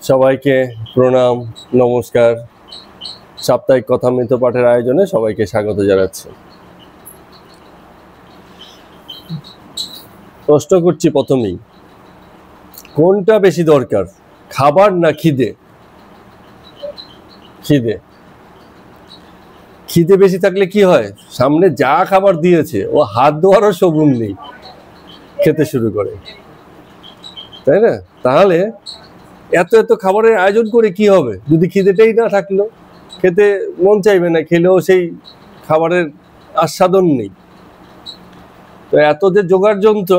সবাইকে প্রণাম, নমস্কার। সাপ্তাহিক কথামৃত পাঠের আয়োজনে সবাইকে স্বাগত জানাচ্ছি। প্রশ্ন করছি প্রথমেই, কোনটা বেশি দরকার, খাবার না খিদে? খিদে। খিদে বেশি থাকলে কি হয়, সামনে যা খাবার দিয়েছে ও হাত ধোয়ারও শগুন নেই, খেতে শুরু করে, তাই না? তাহলে এত এত খাবারের আয়োজন করে কি হবে যদি খিদেটাই না থাকলো? খেতে মন চাইবে না, খেলেও সেই খাবারের আস্বাদন নেই। তো এত যে জোগাড় যন্ত্র,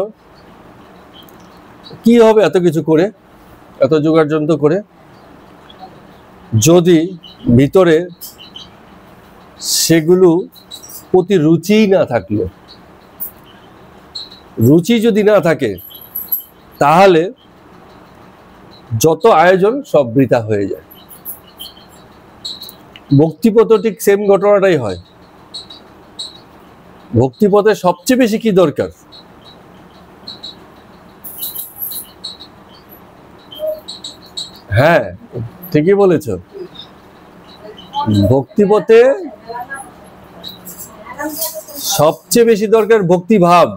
কি হবে এত কিছু করে, এত জোগাড় যন্ত্র করে, যদি ভিতরে সেগুলো প্রতি রুচিই না থাকলো? রুচি যদি না থাকে তাহলে যত আয়োজন সব বৃথা হয়ে যায়। ভক্তিপথে ঠিক সেম ঘটনাটাই হয়। ভক্তিপথে সবচেয়ে বেশি কি দরকার? হ্যাঁ, ঠিকই বলেছ। ভক্তিপথে সবচেয়ে বেশি দরকার ভক্তিভাব।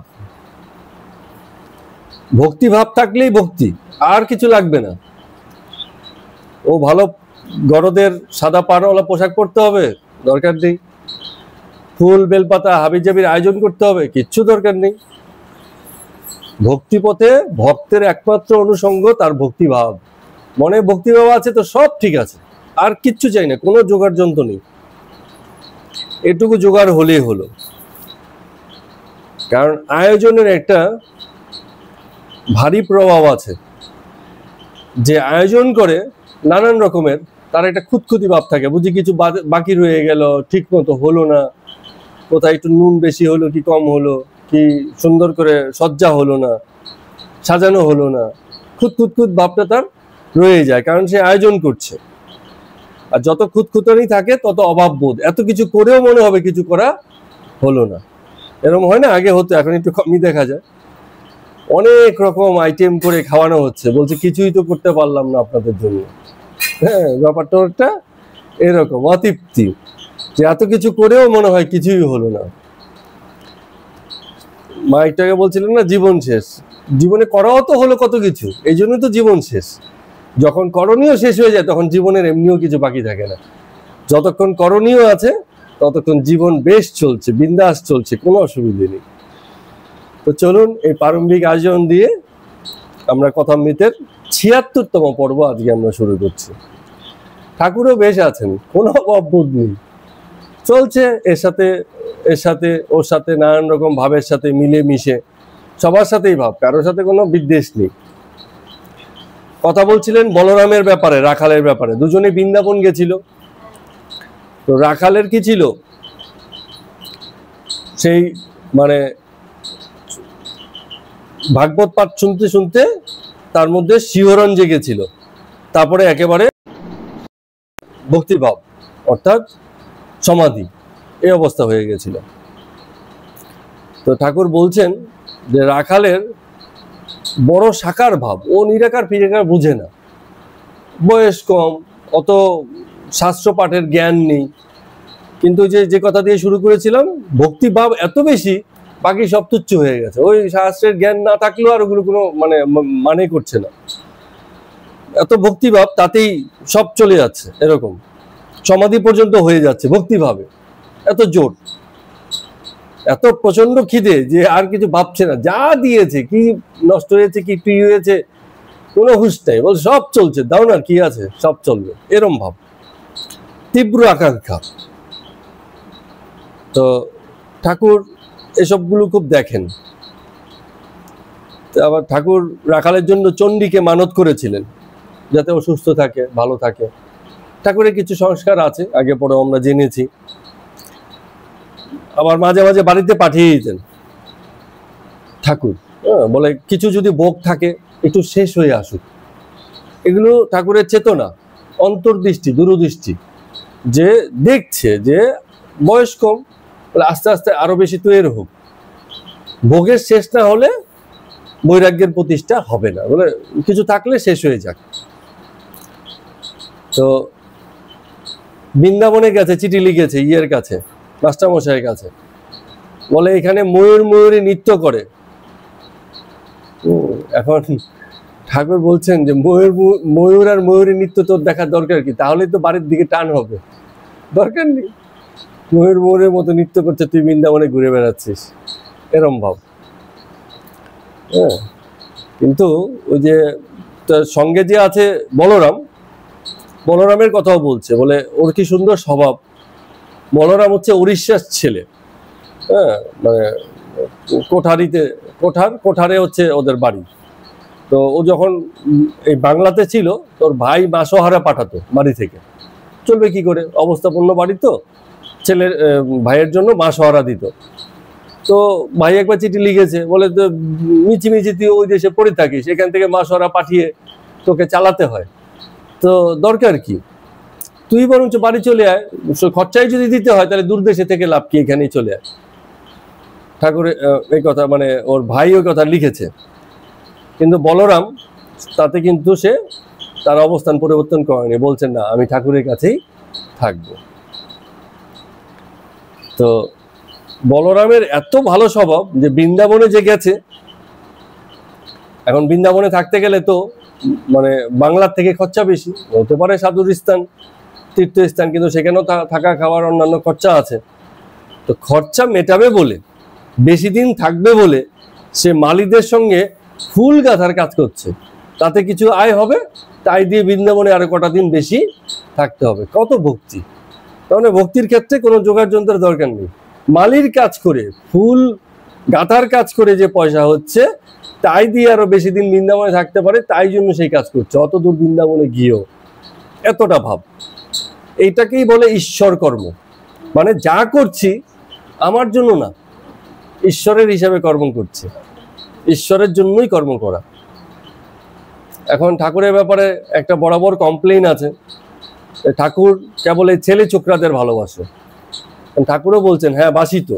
ভক্তিভাব থাকলেই ভক্তি, আর কিছু লাগবে না। ও ভালো গরদের সাদা পাড়ওয়ালা পোশাক পরতে হবে, দরকার নেই। ফুল বেলপাতা হাবিজাবির আয়োজন করতে হবে, কিচ্ছু দরকার নেই। ভক্তিপথে ভক্তের একমাত্র অনুষঙ্গ তার ভক্তিভাব। মনে ভক্তিভাব আছে তো সব ঠিক আছে, আর কিচ্ছু চাই না, কোনো জোগাড় যন্ত্র নেই। এটুকু জোগাড় হলেই হলো। কারণ আয়োজনের একটা ভারী প্রভাব আছে। যে আয়োজন করে নানান রকমের, তার একটা খুঁতখুঁতি ভাব থাকে, বুঝি কিছু বাকি রয়ে গেল, ঠিক মতো হলো না, কোথায় একটু নুন বেশি হলো কি কম হলো, কি সুন্দর করে সজ্জা হলো না, সাজানো হলো না, খুঁতখুঁত ভাবটা তার রয়ে যায়, কারণ সে আয়োজন করছে। আর যত খুঁতখুঁতানি থাকে তত অভাববোধ, এত কিছু করেও মনে হবে কিছু করা হলো না। এরকম হয় না? আগে হতো, এখন একটু কমই দেখা যায়। অনেক রকম আইটেম করে খাওয়ানো হচ্ছে, বলছে কিছুই তো করতে পারলাম না আপনাদের জন্য। হ্যাঁ, ব্যাপারটা এরকম অতৃপ্তি, যে এত কিছু করেও মনে হয় কিছুই হলো না। মা একটাকে বলছিলেন না, জীবন শেষ। জীবনে করাও তো হলো কত কিছু, এই জন্য তো জীবন শেষ। যখন করণীয় শেষ হয়ে যায় তখন জীবনের এমনিও কিছু বাকি থাকে না। যতক্ষণ করণীয় আছে ততক্ষণ জীবন বেশ চলছে, বিন্দাস চলছে, কোনো অসুবিধে নেই। তো চলুন, এই প্রারম্ভিক আয়োজন দিয়ে আমরা কথামৃতের ৭৬তম পর্ব আজকে আমরা শুরু করছি। ঠাকুরও বেশ আছেন, কোনো অভাববোধ নেই, চলছে এর সাথে ওর সাথে নানান রকম ভাবের সাথে মিলে মিশে, সবার সাথেই ভাব, কারোর সাথে কোনো বিদ্বেষ নেই। কথা বলছিলেন বলরামের ব্যাপারে, রাখালের ব্যাপারে। দুজনে বৃন্দাবন গেছিল। তো রাখালের কি ছিল, সেই মানে ভাগবত পাঠ শুনতে শুনতে তার মধ্যে শিহরণ জেগেছিল, তারপরে একেবারে ভক্তিভাব অর্থাৎ সমাধি, এই অবস্থা হয়ে গেছিল। তো ঠাকুর বলছেন যে রাখালের বড় সাকার ভাব, ও নিরাকার ফিরাকার বুঝে না, বয়স কম, অত শাস্ত্র পাঠের জ্ঞান নেই, কিন্তু যে কথা দিয়ে শুরু করেছিলাম, ভক্তিভাব এত বেশি, বাকি সব তুচ্ছ হয়ে গেছে। ওই শাস্ত্রের জ্ঞান না থাকলেও আর ওগুলো কোনো মানে করছে না, এত ভক্তিভাব, তাতেই সব চলে যাচ্ছে, এরকম সমাধি পর্যন্ত হয়ে যাচ্ছে ভক্তিভাবে। এত জোর, এত প্রচন্ড খিদে যে আর কিছু ভাবছে না, যা দিয়েছে, কি নষ্ট হয়েছে কি কি হয়েছে কোনো হুঁশ নেই, বল সব চলছে, দাও না কি আছে, সব চলবে, এরম ভাব, তীব্র আকাঙ্ক্ষা। তো ঠাকুর এসবগুলো খুব দেখেন। আবার ঠাকুর রাখালের জন্য চণ্ডীকে মানত করেছিলেন যাতে ও সুস্থ থাকে, ভালো থাকে। ঠাকুরের কিছু সংস্কার আছে, আগে পরে আমরা জেনেছি। আবার মাঝে মাঝে বাড়িতে পাঠিয়ে দিতেন ঠাকুর, বলে কিছু যদি ভোগ থাকে একটু শেষ হয়ে আসুক। এগুলো ঠাকুরের চেতনা, অন্তর্দৃষ্টি, দূরদৃষ্টি, যে দেখছে যে বয়স কম, বলে আস্তে আস্তে আরো বেশি তৈরি হোক, ভোগের শেষ না হলে বৈরাগ্যের প্রতিষ্ঠা হবে না, বলে কিছু থাকলে শেষ হয়ে যাক। তো বৃন্দাবনে গেছে, চিঠি লিখেছে ইয়ের কাছে, মাস্টারমশাইয়ের কাছে, বলে এখানে ময়ূরী নৃত্য করে। এখন ঠাকুর বলছেন যে ময়ূর আর ময়ূরী নৃত্য তোর দেখার দরকার কি? তাহলে তো বাড়ির দিকে টান হবে, দরকার নেই। ময়ূরের মতো নৃত্য করছে, তুই বৃন্দাবনে ঘুরে বেড়াচ্ছিস, এরম ভাব। হ্যাঁ, কিন্তু ওই যে সঙ্গে যে আছে বলরামের কথাও বলছে, বলে ওর কি সুন্দর স্বভাব। বলরাম হচ্ছে উড়িষ্যার ছেলে, হ্যাঁ, মানে কোঠারে হচ্ছে ওদের বাড়ি। তো ও যখন এই বাংলাতে ছিল, তোর ভাই মাসোহারা পাঠাতো বাড়ি থেকে, চলবে কি করে, অবস্থাপন্ন বাড়ি তো, ছেলের ভাইয়ের জন্য মাসোহারা দিত। তো ভাই একবার চিঠি লিখেছে, বলে তো মিছিমিছি তুই ওই দেশে পড়ে থাকিস, এখান থেকে মাসোহারা পাঠিয়ে তোকে চালাতে হয়, তো দরকার কি, তুই বরঞ্চ বাড়ি চলে আয়, খরচাই যদি দিতে হয় তাহলে দূর দেশে থেকে লাভ কি, এখানেই চলে আয়। ঠাকুরের এই কথা, মানে ওর ভাই ওই কথা লিখেছে। কিন্তু বলরাম তাতে কিন্তু সে তার অবস্থান পরিবর্তন করেনি, বলছেন না আমি ঠাকুরের কাছেই থাকবো। তো বলরামের এত ভালো স্বভাব যে বৃন্দাবনে যে গেছে, এখন বৃন্দাবনে থাকতে গেলে তো মানে বাংলার থেকে খরচা বেশি, হতে পারে সাধুর স্থান, তীর্থস্থান, কিন্তু সেখানেও থাকা খাওয়ার অন্যান্য খরচা আছে। তো খরচা মেটাবে বলে, বেশি দিন থাকবে বলে, সে মালিদের সঙ্গে ফুল গাঁথার কাজ করছে, তাতে কিছু আয় হবে, তাই দিয়ে বৃন্দাবনে আরো কটা দিন বেশি থাকতে হবে। কত ভক্তি! তাহলে ভক্তির ক্ষেত্রে কোনো যোগার যন্ত্রের দরকার নেই, মালির কাজ করে, ফুল গাঁথার কাজ করে যে পয়সা হচ্ছে, তাই দিয়ে আরো বেশি দিন বৃন্দাবনে থাকতে পারে, তাই জন্য সেই কাজ করছে, অত দূর বৃন্দাবনে গিয়েও। এতটা ভাব, এইটাকেই বলে ঈশ্বর কর্ম। মানে যা করছি আমার জন্য না, ঈশ্বরের হিসাবে কর্ম করছে, ঈশ্বরের জন্যই কর্ম করা। এখন ঠাকুরের ব্যাপারে একটা বরাবর কমপ্লেইন আছে, ঠাকুর কেবল এই ছেলে ছোকরাদের ভালোবাসে। ঠাকুরও বলছেন হ্যাঁ বাসি তো,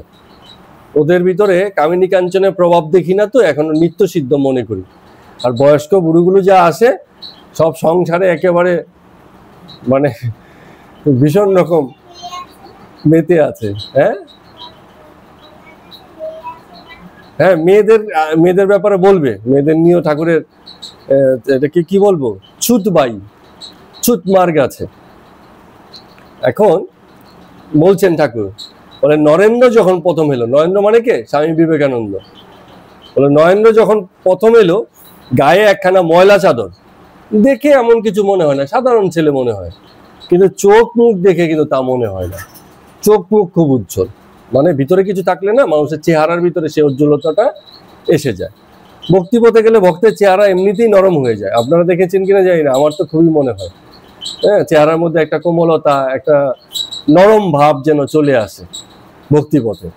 ওদের ভিতরে কামিনী কাঞ্চনের প্রভাব দেখি না তো, এখনো নিত্য সিদ্ধ মনে করি। আর বয়স্ক বুড়োগুলো যা আসে, সব সংসারে একেবারে মানে ভীষণ রকম মেতে আছে। হ্যাঁ, মেয়েদের ব্যাপারে বলবে, মেয়েদের নিয়েও ঠাকুরের এটাকে কি বলবো, ছুত মার্গ আছে। এখন বলছেন ঠাকুর, বলে নরেন্দ্র যখন প্রথম এলো, নরেন্দ্র মানে কে, স্বামী বিবেকানন্দ, বলে নরেন্দ্র যখন প্রথম এলো, গায়ে একখানা ময়লা চাদর, দেখে এমন কিছু মনে হয় না, সাধারণ ছেলে মনে হয়, কিন্তু চোখ মুখ দেখে কিন্তু তা মনে হয় না, চোখ মুখ খুব উজ্জ্বল। মানে ভিতরে কিছু থাকলে না, মানুষের চেহারার ভিতরে সে উজ্জ্বলতাটা এসে যায়। ভক্তিপথে গেলে ভক্তের চেহারা এমনিতেই নরম হয়ে যায়, আপনারা দেখেছেন কিনা জানি না, আমার তো খুবই মনে হয়। হ্যাঁ, চেহারার মধ্যে একটা কোমলতা, একটা নরম ভাব যেন চলে আসে ভক্তিপথে।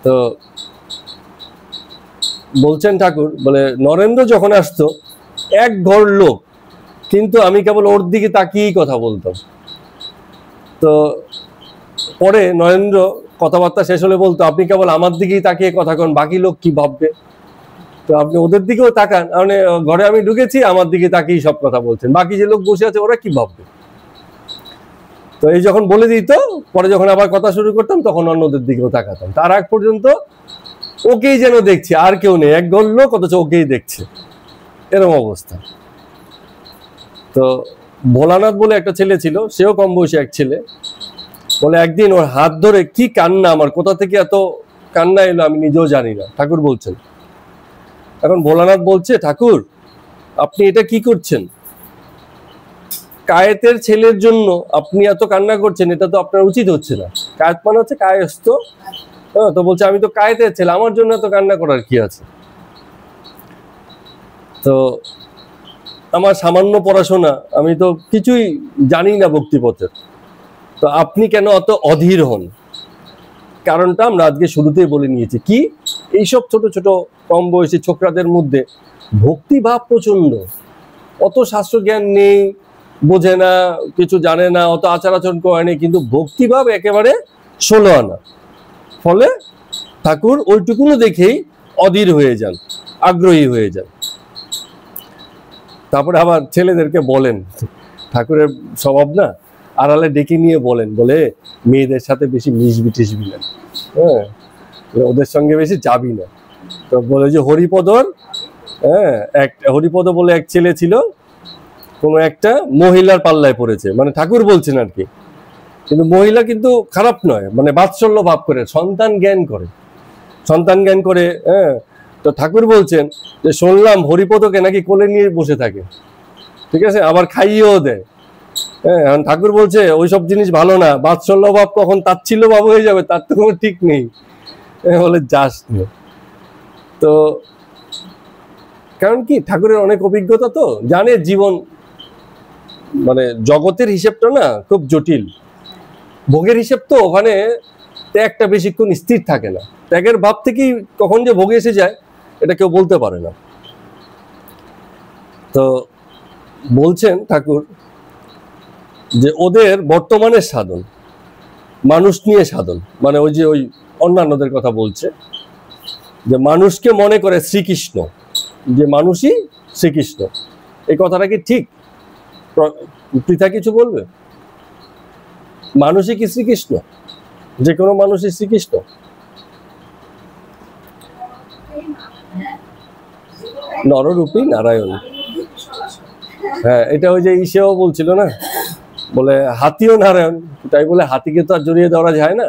তো বলছেন ঠাকুর, বলে নরেন্দ্র যখন আসতো, এক ঘর লোক, কিন্তু আমি কেবল ওর দিকে তাকিয়েই কথা বলতাম। তো পরে নরেন্দ্র কথাবার্তা শেষ হলে বলতো, আপনি কেবল আমার দিকেই তাকিয়ে কথা কন, বাকি লোক কি ভাববে, তো আপনি ওদের দিকেও তাকান, মানে ঘরে আমি ঢুকেছি, আমার দিকে তাকিয়েই সব কথা বলছেন, বাকি যে লোক বসে আছে ওরা কি ভাববে। তো এই যখন বলে দিত, পরে যখন আবার কথা শুরু করতাম, তখন অন্যদের দিকেও তাকাতাম। তার আগ পর্যন্ত ওকেই যেন দেখছি, আর কেউ নেই, এক ঘর লোক, অথচ ওকেই দেখছে, এরকম অবস্থা। তো ভোলানাথ বলে একটা ছেলে ছিল, সেও কম বয়সী এক ছেলে, বলে একদিন ওর হাত ধরে কি কান্না, আমার কোথা থেকে এত কান্না এলো আমি নিজেও জানি না, ঠাকুর বলছেন। এখন ভোলানাথ বলছে, ঠাকুর আপনি এটা কি করছেন, কায়েতের ছেলের জন্য আপনি এত কান্না করছেন, এটা তো আপনার উচিত হচ্ছে না। কায়েত মানে হচ্ছে কায়স্থ। হ্যাঁ, তো বলছে আমি তো কায়েতের ছেলে, আমার জন্য এত কান্না করার কি আছে। তো আমার সামান্য পড়াশোনা, আমি তো কিছুই জানি না ভক্তিপথের, তো আপনি কেন অত অধীর হন। কারণটা আমরা আজকে শুরুতেই বলে নিয়েছি, কি এইসব ছোট ছোট কম বয়সী ছোকরাদের মধ্যে ভক্তিভাব প্রচন্ড, অত শাস্ত্র জ্ঞান নেই, বোঝে না, কিছু জানে না, অত আচার আচরণ করেনি, কিন্তু ভক্তিভাব একেবারে 16 আনা। ফলে ঠাকুর ওইটুকুনো দেখেই অধীর হয়ে যান, আগ্রহী হয়ে যান। তারপরে আবার ছেলেদেরকে বলেন ঠাকুরের স্বভাব না, আড়ালে ডেকে নিয়ে বলেন, বলে মেয়েদের সাথে বেশি মিশবি টিসবি না, হ্যাঁ, ওদের সঙ্গে বেশি যাবি না। তো বলে যে হরিপদর, হ্যাঁ, হরিপদ বলে এক ছেলে ছিল, কোনো একটা মহিলার পাল্লায় পড়েছে, মানে ঠাকুর বলছেন আর কি। কিন্তু মহিলা কিন্তু খারাপ নয়, মানে বাৎসল্য ভাব করে, সন্তান জ্ঞান করে, হ্যাঁ। তো ঠাকুর বলছেন যে শুনলাম হরিপদকে নাকি কোলে নিয়ে বসে থাকে, ঠিক আছে, আবার খাইয়েও দেয়, হ্যাঁ। ঠাকুর বলছে ওইসব জিনিস ভালো না, বাৎসল্য ভাব কখন তাচ্ছিল্য ভাব হয়ে যাবে তার তো কোনো ঠিক নেই, বলে যাস না। তো কারণ কি, ঠাকুরের অনেক অভিজ্ঞতা, তো জানে জীবন, মানে জগতের হিসেবটা না খুব জটিল, ভোগের হিসেব তো ওখানে ত্যাগটা বেশিক্ষণ স্থির থাকে না, ত্যাগের ভাব থেকেই কখন যে ভোগে এসে যায় এটা কেউ বলতে পারে না। তো বলছেন ঠাকুর যে ওদের বর্তমানের সাধন মানুষ নিয়ে সাধন, মানে ওই যে ওই অন্যান্যদের কথা বলছে যে মানুষকে মনে করে শ্রীকৃষ্ণ, যে মানুষই শ্রীকৃষ্ণ, এই কথাটা কি ঠিক? পৃথা কিছু বলবে? মানুষই কি শ্রীকৃষ্ণ? যে কোনো মানুষই শ্রীকৃষ্ণ? নররূপী নারায়ণ, হ্যাঁ, এটা ওই যে ইসেও বলছিল না, বলে হাতিও নারায়ণ, তাই বলে হাতিকে তো আর জড়িয়ে ধরা যায় না,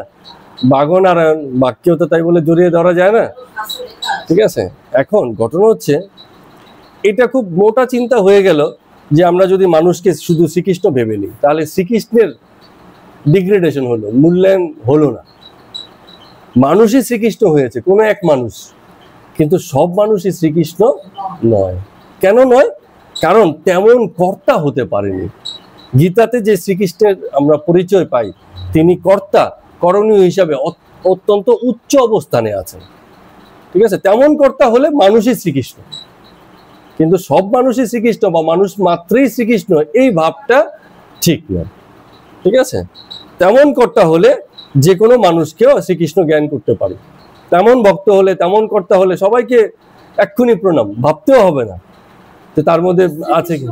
বাঘও নারায়ণ, বাঘকেও তো তাই বলে জড়িয়ে ধরা যায় না, ঠিক আছে। এখন ঘটনা হচ্ছে এটা খুব মোটা চিন্তা হয়ে গেল যে আমরা যদি মানুষকে শুধু শ্রীকৃষ্ণ ভেবে নিই তাহলে শ্রীকৃষ্ণের ডিগ্রেডেশন হলো, মূল্যায়ন হলো না। মানুষই শ্রীকৃষ্ণ হয়েছে, কোনো এক মানুষ, কিন্তু সব মানুষই শ্রীকৃষ্ণ নয়। কেন নয়? কারণ তেমন কর্তা হতে পারেনি। গীতাতে যে শ্রীকৃষ্ণের আমরা পরিচয় পাই, তিনি কর্তা, করণীয় হিসাবে অত্যন্ত উচ্চ অবস্থানে আছেন, ঠিক আছে। তেমন কর্তা হলে মানুষই শ্রীকৃষ্ণ, কিন্তু সব মানুষই শ্রীকৃষ্ণ বা মানুষ মাত্রই শ্রীকৃষ্ণ এই ভাবটা ঠিক নয়, ঠিক আছে। তেমন কর্তা হলে যে কোনো মানুষকেও শ্রীকৃষ্ণ জ্ঞান করতে পারে, তেমন ভক্ত হলে, তেমন কর্তা হলে সবাইকে এক্ষুনি প্রণাম, ভাবতেও হবে না যে তার মধ্যে আছে কি।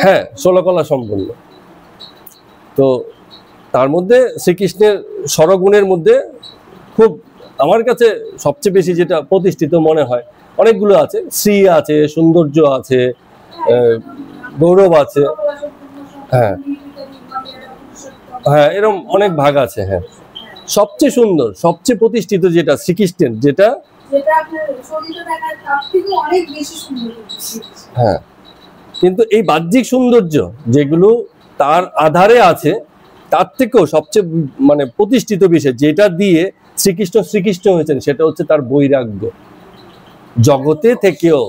হ্যাঁ, 16 কলা সম্পন্ন। তো তার মধ্যে শ্রীকৃষ্ণের স্বরগুণের মধ্যে খুব আমার কাছে সবচেয়ে বেশি যেটা প্রতিষ্ঠিত মনে হয়, অনেকগুলো আছে, শ্রী আছে, সৌন্দর্য আছে, গৌরব আছে, হ্যাঁ হ্যাঁ, এরকম অনেক ভাগ আছে। হ্যাঁ, সবচেয়ে সুন্দর, সবচেয়ে প্রতিষ্ঠিত যেটা শ্রীকৃষ্ণের, যেটা হ্যাঁ, কিন্তু এই বাহ্যিক সৌন্দর্য যেগুলো তার আধারে আছে, তার থেকেও সবচেয়ে মানে প্রতিষ্ঠিত বিষয় যেটা দিয়ে শ্রীকৃষ্ণ শ্রীকৃষ্ণ হয়েছেন, সেটা হচ্ছে তার বৈরাগ্য। জগতে থেকেও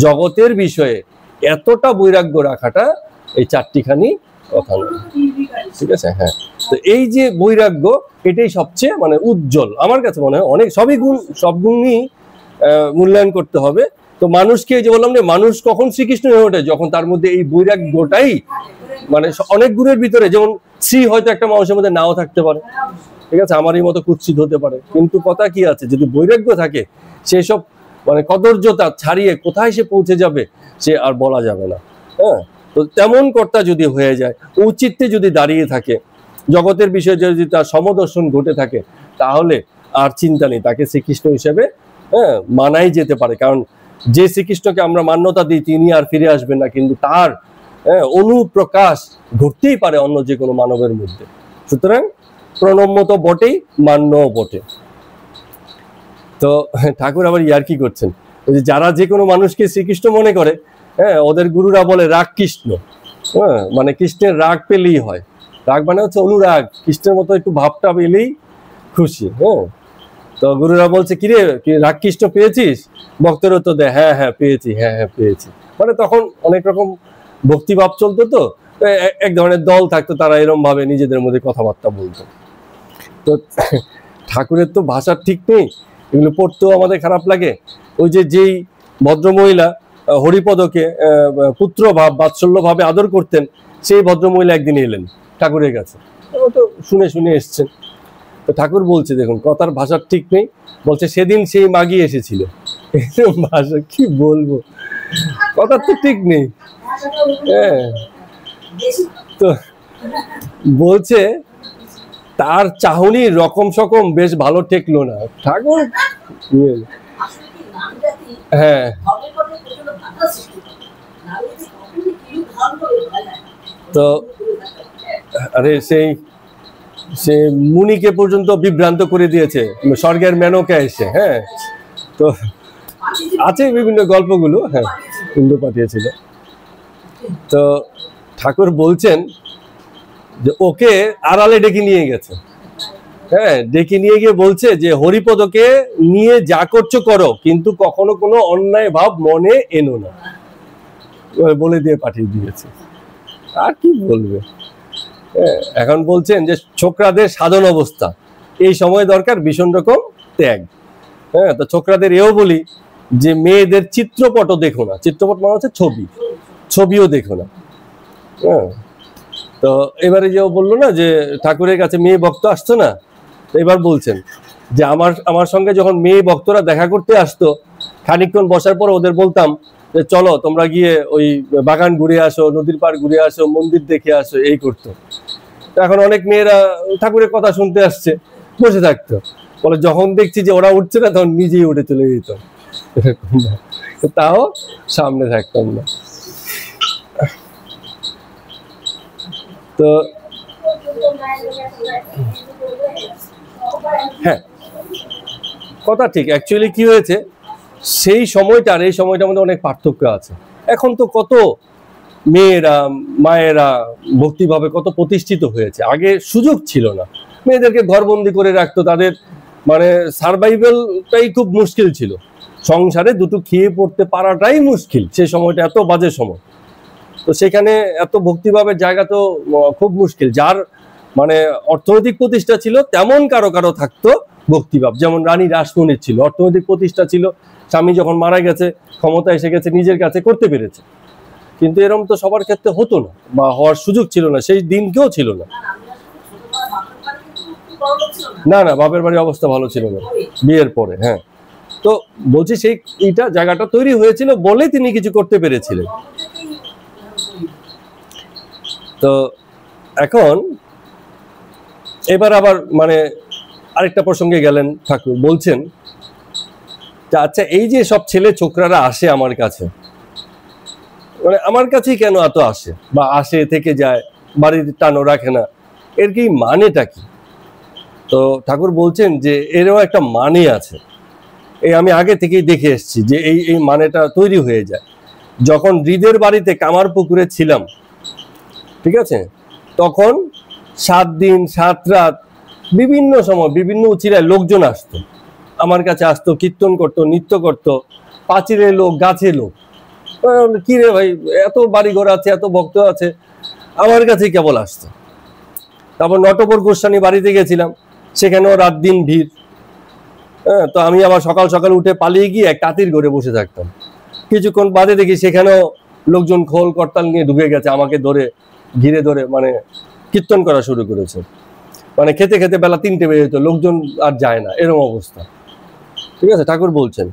জগতের বিষয়ে এতটা বৈরাগ্য রাখাটা এই চারটিখানি কথা নয়, ঠিক আছে। হ্যাঁ, তো এই যে বৈরাগ্য, এটাই সবচেয়ে মানে উজ্জ্বল আমার কাছে মনে হয়। অনেক সবই গুণ, সব গুণই মূল্যায়ন করতে হবে। তো মানুষকে যে বললাম যে মানুষ কখন শ্রীকৃষ্ণ হয়ে ওঠে, যখন তার মধ্যে এই বৈরাগ্যটাই, মানে অনেক গুণের ভিতরে যেমন শ্রী হয়তো একটা মানুষের মধ্যে নাও থাকতে পারে, ঠিক আছে, আমারই মতো কুৎসিত হতে পারে, কিন্তু কথা কি আছে, যদি বৈরাগ্য থাকে সেই সব মানে কদর্যতা ছাড়িয়ে কোথায় সে পৌঁছে যাবে সে আর বলা যাবে না। হ্যাঁ, তো তেমন কর্তা যদি হয়ে যায়, ঔচিত্যে যদি দাঁড়িয়ে থাকে, জগতের বিষয়ে যদি তার সমদর্শন ঘটে থাকে, তাহলে আর চিন্তা নেই, তাকে শ্রীকৃষ্ণ হিসেবে হ্যাঁ মানাই যেতে পারে। কারণ যে শ্রীকৃষ্ণকে আমরা মান্যতা দিই তিনি আর ফিরে আসবেন না, কিন্তু তার অনুপ্রকাশ ঘটতেই পারে অন্য যে কোনো মানবের মধ্যে। সুতরাং প্রণম্য তো বটেই, মান্যও বটে। তো ঠাকুর আবার ইয়ার্কি করছেন, যারা যে কোনো মানুষকে শ্রীকৃষ্ণ মনে করে, হ্যাঁ, ওদের গুরুরা বলে রাগ কৃষ্ণ, হ্যাঁ, মানে কৃষ্ণের রাগ পেলেই হয়। রাগ মানে হচ্ছে অনুরাগ, কৃষ্ণের মতো একটু ভাবটা পেলেই খুশি। হ্যাঁ, তো গুরুরা বলছে কিরে রাগ কৃষ্ণ পেয়েছিস? ভক্তের তো দেয় হ্যাঁ হ্যাঁ পেয়েছি, হ্যাঁ হ্যাঁ পেয়েছি। মানে তখন অনেক রকম ভক্তিভাব চলতো, তো এক ধরনের দল থাকতো, তারা এরকম ভাবে নিজেদের মধ্যে কথাবার্তা বলতো। তো ঠাকুরের তো ভাষার ঠিক নেই, এগুলো পড়তেও আমাদের খারাপ লাগে। ওই যে যেই ভদ্রমহিলা হরিপদকে পুত্রভাব বাৎসল্য ভাবে আদর করতেন, সেই ভদ্রমহিলা একদিন এলেন ঠাকুরের কাছে, তো শুনে শুনে এসছেন। তো ঠাকুর বলছে দেখুন কথার ভাষার ঠিক নেই, বলছে সেদিন সেই মাগি এসেছিল। ভাষা কি বলবো, কথা তো ঠিক নেই। হ্যাঁ, তো বলছে তার চাহনির রকম সকম বেশ ভালো ঠেকলো না ঠাকুর। হ্যাঁ, তো আরে সে মুনিকে পর্যন্ত বিভ্রান্ত করে দিয়েছে স্বর্গের মেনকা এসে। হ্যাঁ, তো আছে বিভিন্ন গল্পগুলো। হ্যাঁ, ইন্দু পাঠিয়েছিল। তো ঠাকুর বলছেন যে ওকে আড়ালে ডেকে নিয়ে গেছে। হ্যাঁ, ডেকে নিয়ে গিয়ে বলছে যে হরিপদকে নিয়ে যা করছো করো, কিন্তু কখনো কোনো অন্যায় ভাব মনে এনো না, বলে দিয়ে পাঠিয়ে দিয়েছে। আর কি বলবে। এখন বলছেন যে ছোকরাদের সাধন অবস্থা, এই সময় দরকার ভীষণ রকম ত্যাগ। হ্যাঁ, তো ছোকরাদের এও বলি যে মেয়েদের চিত্রপটও দেখো না। চিত্রপট মানে হচ্ছে ছবি, ছবিও দেখো না। হ্যাঁ, তো এবারে যে বললো না যে ঠাকুরের কাছে মেয়ে ভক্ত আসতো না, এবার বলছেন যে আমার সঙ্গে যখন মেয়ে ভক্তরা দেখা করতে আসতো, খানিকক্ষণ বসার পর ওদের বলতাম যে চলো তোমরা গিয়ে ওই বাগান ঘুরে আসো, নদীর পাড় ঘুরে আসো, মন্দির দেখে আসো, এই করতো। এখন অনেক মেয়েরা ঠাকুরের কথা শুনতে আসছে, বসে থাকতো। বলে যখন দেখছি যে ওরা উঠছে না, তখন নিজেই উঠে চলে যেত, তাও সামনে থাকতাম না। তো হ্যাঁ, কথা ঠিক। অ্যাকচুয়ালি কি হয়েছে, সেই সময়টা আর এই সময়টার মধ্যে অনেক পার্থক্য আছে। এখন তো কত মেয়েরা মায়েরা ভক্তিভাবে কত প্রতিষ্ঠিত হয়েছে, আগে সুযোগ ছিল না। মেয়েদেরকে ঘরবন্দি করে রাখতো, তাদের মানে সার্ভাইভালটাই খুব মুশকিল ছিল। সংসারে দুটো খেয়ে পড়তে পারাটাই মুশকিল, সেই সময়টা এত বাজে সময়। তো সেখানে এত ভক্তিভাবের জায়গা তো খুব মুশকিল। যার মানে অর্থনৈতিক প্রতিষ্ঠা ছিল তেমন কারো কারো থাকতো ভক্তিভাব। যেমন রানী রাসমণির ছিল, অর্থনৈতিক প্রতিষ্ঠা ছিল, স্বামী যখন মারা গেছে, ক্ষমতা এসে গেছে, নিজের কাছে করতে পেরেছে। কিন্তু এরকম তো সবার ক্ষেত্রে হতো না, বা হওয়ার সুযোগ ছিল না, সেই দিনকেও ছিল না। না না, বাপের বাড়ির অবস্থা ভালো ছিল না বিয়ের পরে। হ্যাঁ, তো বলছি সেই জায়গাটা তৈরি হয়েছিল বলে তিনি কিছু করতে পেরেছিলেন। তো এখন এবার আবার মানে আরেকটা প্রসঙ্গে গেলেন ঠাকুর। বলছেন আচ্ছা, এই যে সব ছেলে ছোকরারা আসে আমার কাছে, মানে আমার কাছেই কেন এত আসে, বা আসে থেকে যায়, বাড়ির টানো রাখে না, এর কি মানেটা কি? তো ঠাকুর বলছেন যে এরও একটা মানে আছে। এই আমি আগে থেকেই দেখে এসেছি যে এই মানেটা তৈরি হয়ে যায়। যখন হৃদের বাড়িতে কামার পুকুরে ছিলাম, ঠিক আছে, তখন 7 দিন 7 রাত বিভিন্ন সময় বিভিন্ন উচিরায় লোকজন আসতো, আমার কাছে আসতো, কীর্তন করতো, নৃত্য করতো, পাঁচিলের লোক, গাছে লোক। কি রে ভাই, এত বাড়িঘর আছে, এত ভক্ত আছে, আমার কাছে কেবল আসতো। তারপর নটবর গোস্বামী বাড়িতে গেছিলাম, সেখানেও রাত দিন ভিড়। হ্যাঁ, তো আমি আবার সকাল সকাল উঠে পালিয়ে গিয়ে এক তাঁতির ঘরে বসে থাকতাম। কিছুক্ষণ বাদে দেখি সেখানেও লোকজন খোল করতাল নিয়ে ঢুকে গেছে, আমাকে ধরে ঘিরে ধরে মানে কীর্তন করা শুরু করেছে। মানে খেতে খেতে বেলা 3টে বেজে যেত, লোকজন আর যায় না, এরকম অবস্থা। ঠিক আছে, ঠাকুর বলছেন।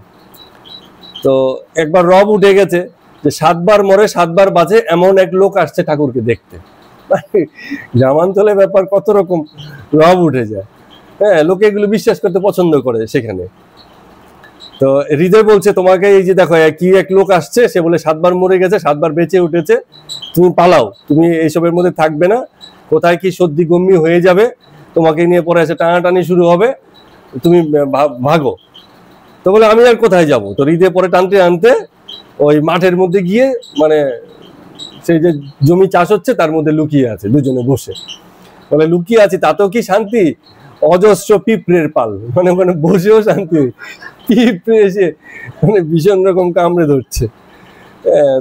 তো একবার রব উঠে গেছে যে 7 বার মরে 7 বার বাজে, এমন এক লোক আসছে ঠাকুরকে দেখতে। গ্রামাঞ্চলের ব্যাপার, কত রকম রব উঠে যায়। হ্যাঁ, লোকে এগুলো বিশ্বাস করতে পছন্দ করে সেখানে। তো হৃদয় বলছে তোমাকে, এই যে দেখো কি এক লোক আসছে, সে বলে 7 বার মরে গেছে, 7 বার বেঁচে উঠেছে, তুমি পালাও, তুমি এইসবের মধ্যে থাকবে না, কোথায় কি সর্দি গম্মি হয়ে যাবে, তোমাকে নিয়ে পরে এসে টানাটানি শুরু হবে, তুমি ভাগো। তো বলে আমি আর কোথায় যাব? তো হৃদয় পরে টানতে আনতে ওই মাঠের মধ্যে গিয়ে, মানে সেই যে জমি চাষ হচ্ছে তার মধ্যে লুকিয়ে আছে দুজনে বসে। বলে লুকিয়ে আছি তাতেও কি শান্তি, অজস্র পিঁপড়ের পাল, মানে মানে বসেও শান্তি, পিঁপড়ে এসে মানে ভীষণ রকম কামড়ে ধরছে।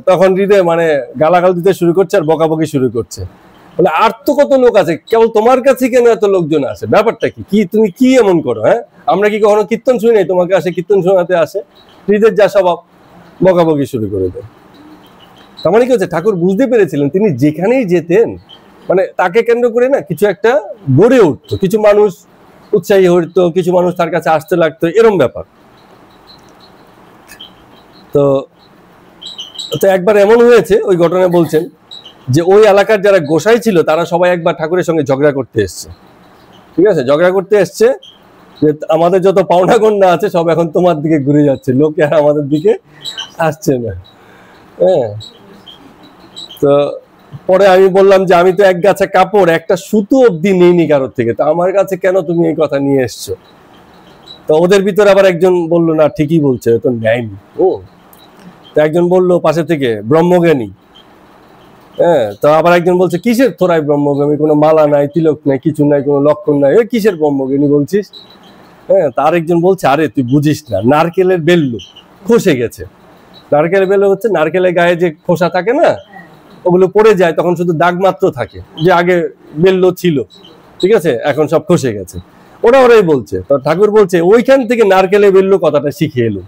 তখন হৃদয় মানে গালাগাল দিতে শুরু করছে আর বকাবকি শুরু করছে। বলে আর তো কত লোক আছে, কেবল তোমার কাছে কেন এত লোকজন আসে, ব্যাপারটা কি, কি তুমি কি এমন করো? হ্যাঁ, আমরা কি কখনো কীর্তন শুনি নাই, তোমাকে আসে কীর্তন শোনাতে আসে? হৃদয়ের যা স্বভাব, বকাবকি শুরু করে দেয়। তার মানে কি হচ্ছে, ঠাকুর বুঝতে পেরেছিলেন তিনি যেখানেই যেতেন মানে তাকে কেন্দ্র করে না কিছু একটা গড়ে উঠতো, কিছু মানুষ উৎসাহী হতো, কিছু মানুষ তার কাছে আসতে লাগতো, এরম ব্যাপার। তো তো একবার এমন হয়েছে, ওই ঘটনায় বলছেন যে ওই এলাকার যারা গোসাই ছিল তারা সবাই একবার ঠাকুরের সঙ্গে ঝগড়া করতে এসছে, ঠিক আছে, ঝগড়া করতে এসছে যে আমাদের যত পাওনা গন্ডা আছে সব এখন তোমার দিকে ঘুরে যাচ্ছে, লোকে আর আমাদের দিকে আসছে না। হ্যাঁ, তো পরে আমি বললাম যে আমি তো এক গাছা কাপড় একটা সুতো অব্দি নিইনি কারোর থেকে, তো আমার কাছে কেন তুমি এই কথা নিয়ে এসছো? তো ওদের ভিতরে আবার একজন বললো না ঠিকই বলছে, তো নেয়নি। ও তো একজন বললো পাশে থেকে ব্রহ্মজ্ঞানী। হ্যাঁ, তো আবার একজন বলছে কিসের তোরাই ব্রহ্মজ্ঞানী, কোনো মালা নাই, তিলক নাই, কিছু নাই, কোনো লক্ষণ নাই, এ কিসের ব্রহ্মজ্ঞানী বলছিস? হ্যাঁ, তার একজন বলছে আরে তুই বুঝিস না, নারকেলের বেল্লু খসে গেছে। নারকেলের বেল্লু হচ্ছে নারকেলের গায়ে যে খোসা থাকে না, ওগুলো পড়ে যায়, তখন শুধু দাগ মাত্র থাকে, যে আগে বেল্লো ছিল, ঠিক আছে, এখন সব খসে গেছে। ওরাই বলছে। তো ঠাকুর বলছে ওইখান থেকে নারকেলের বেল্লু কথাটা শিখে এলো,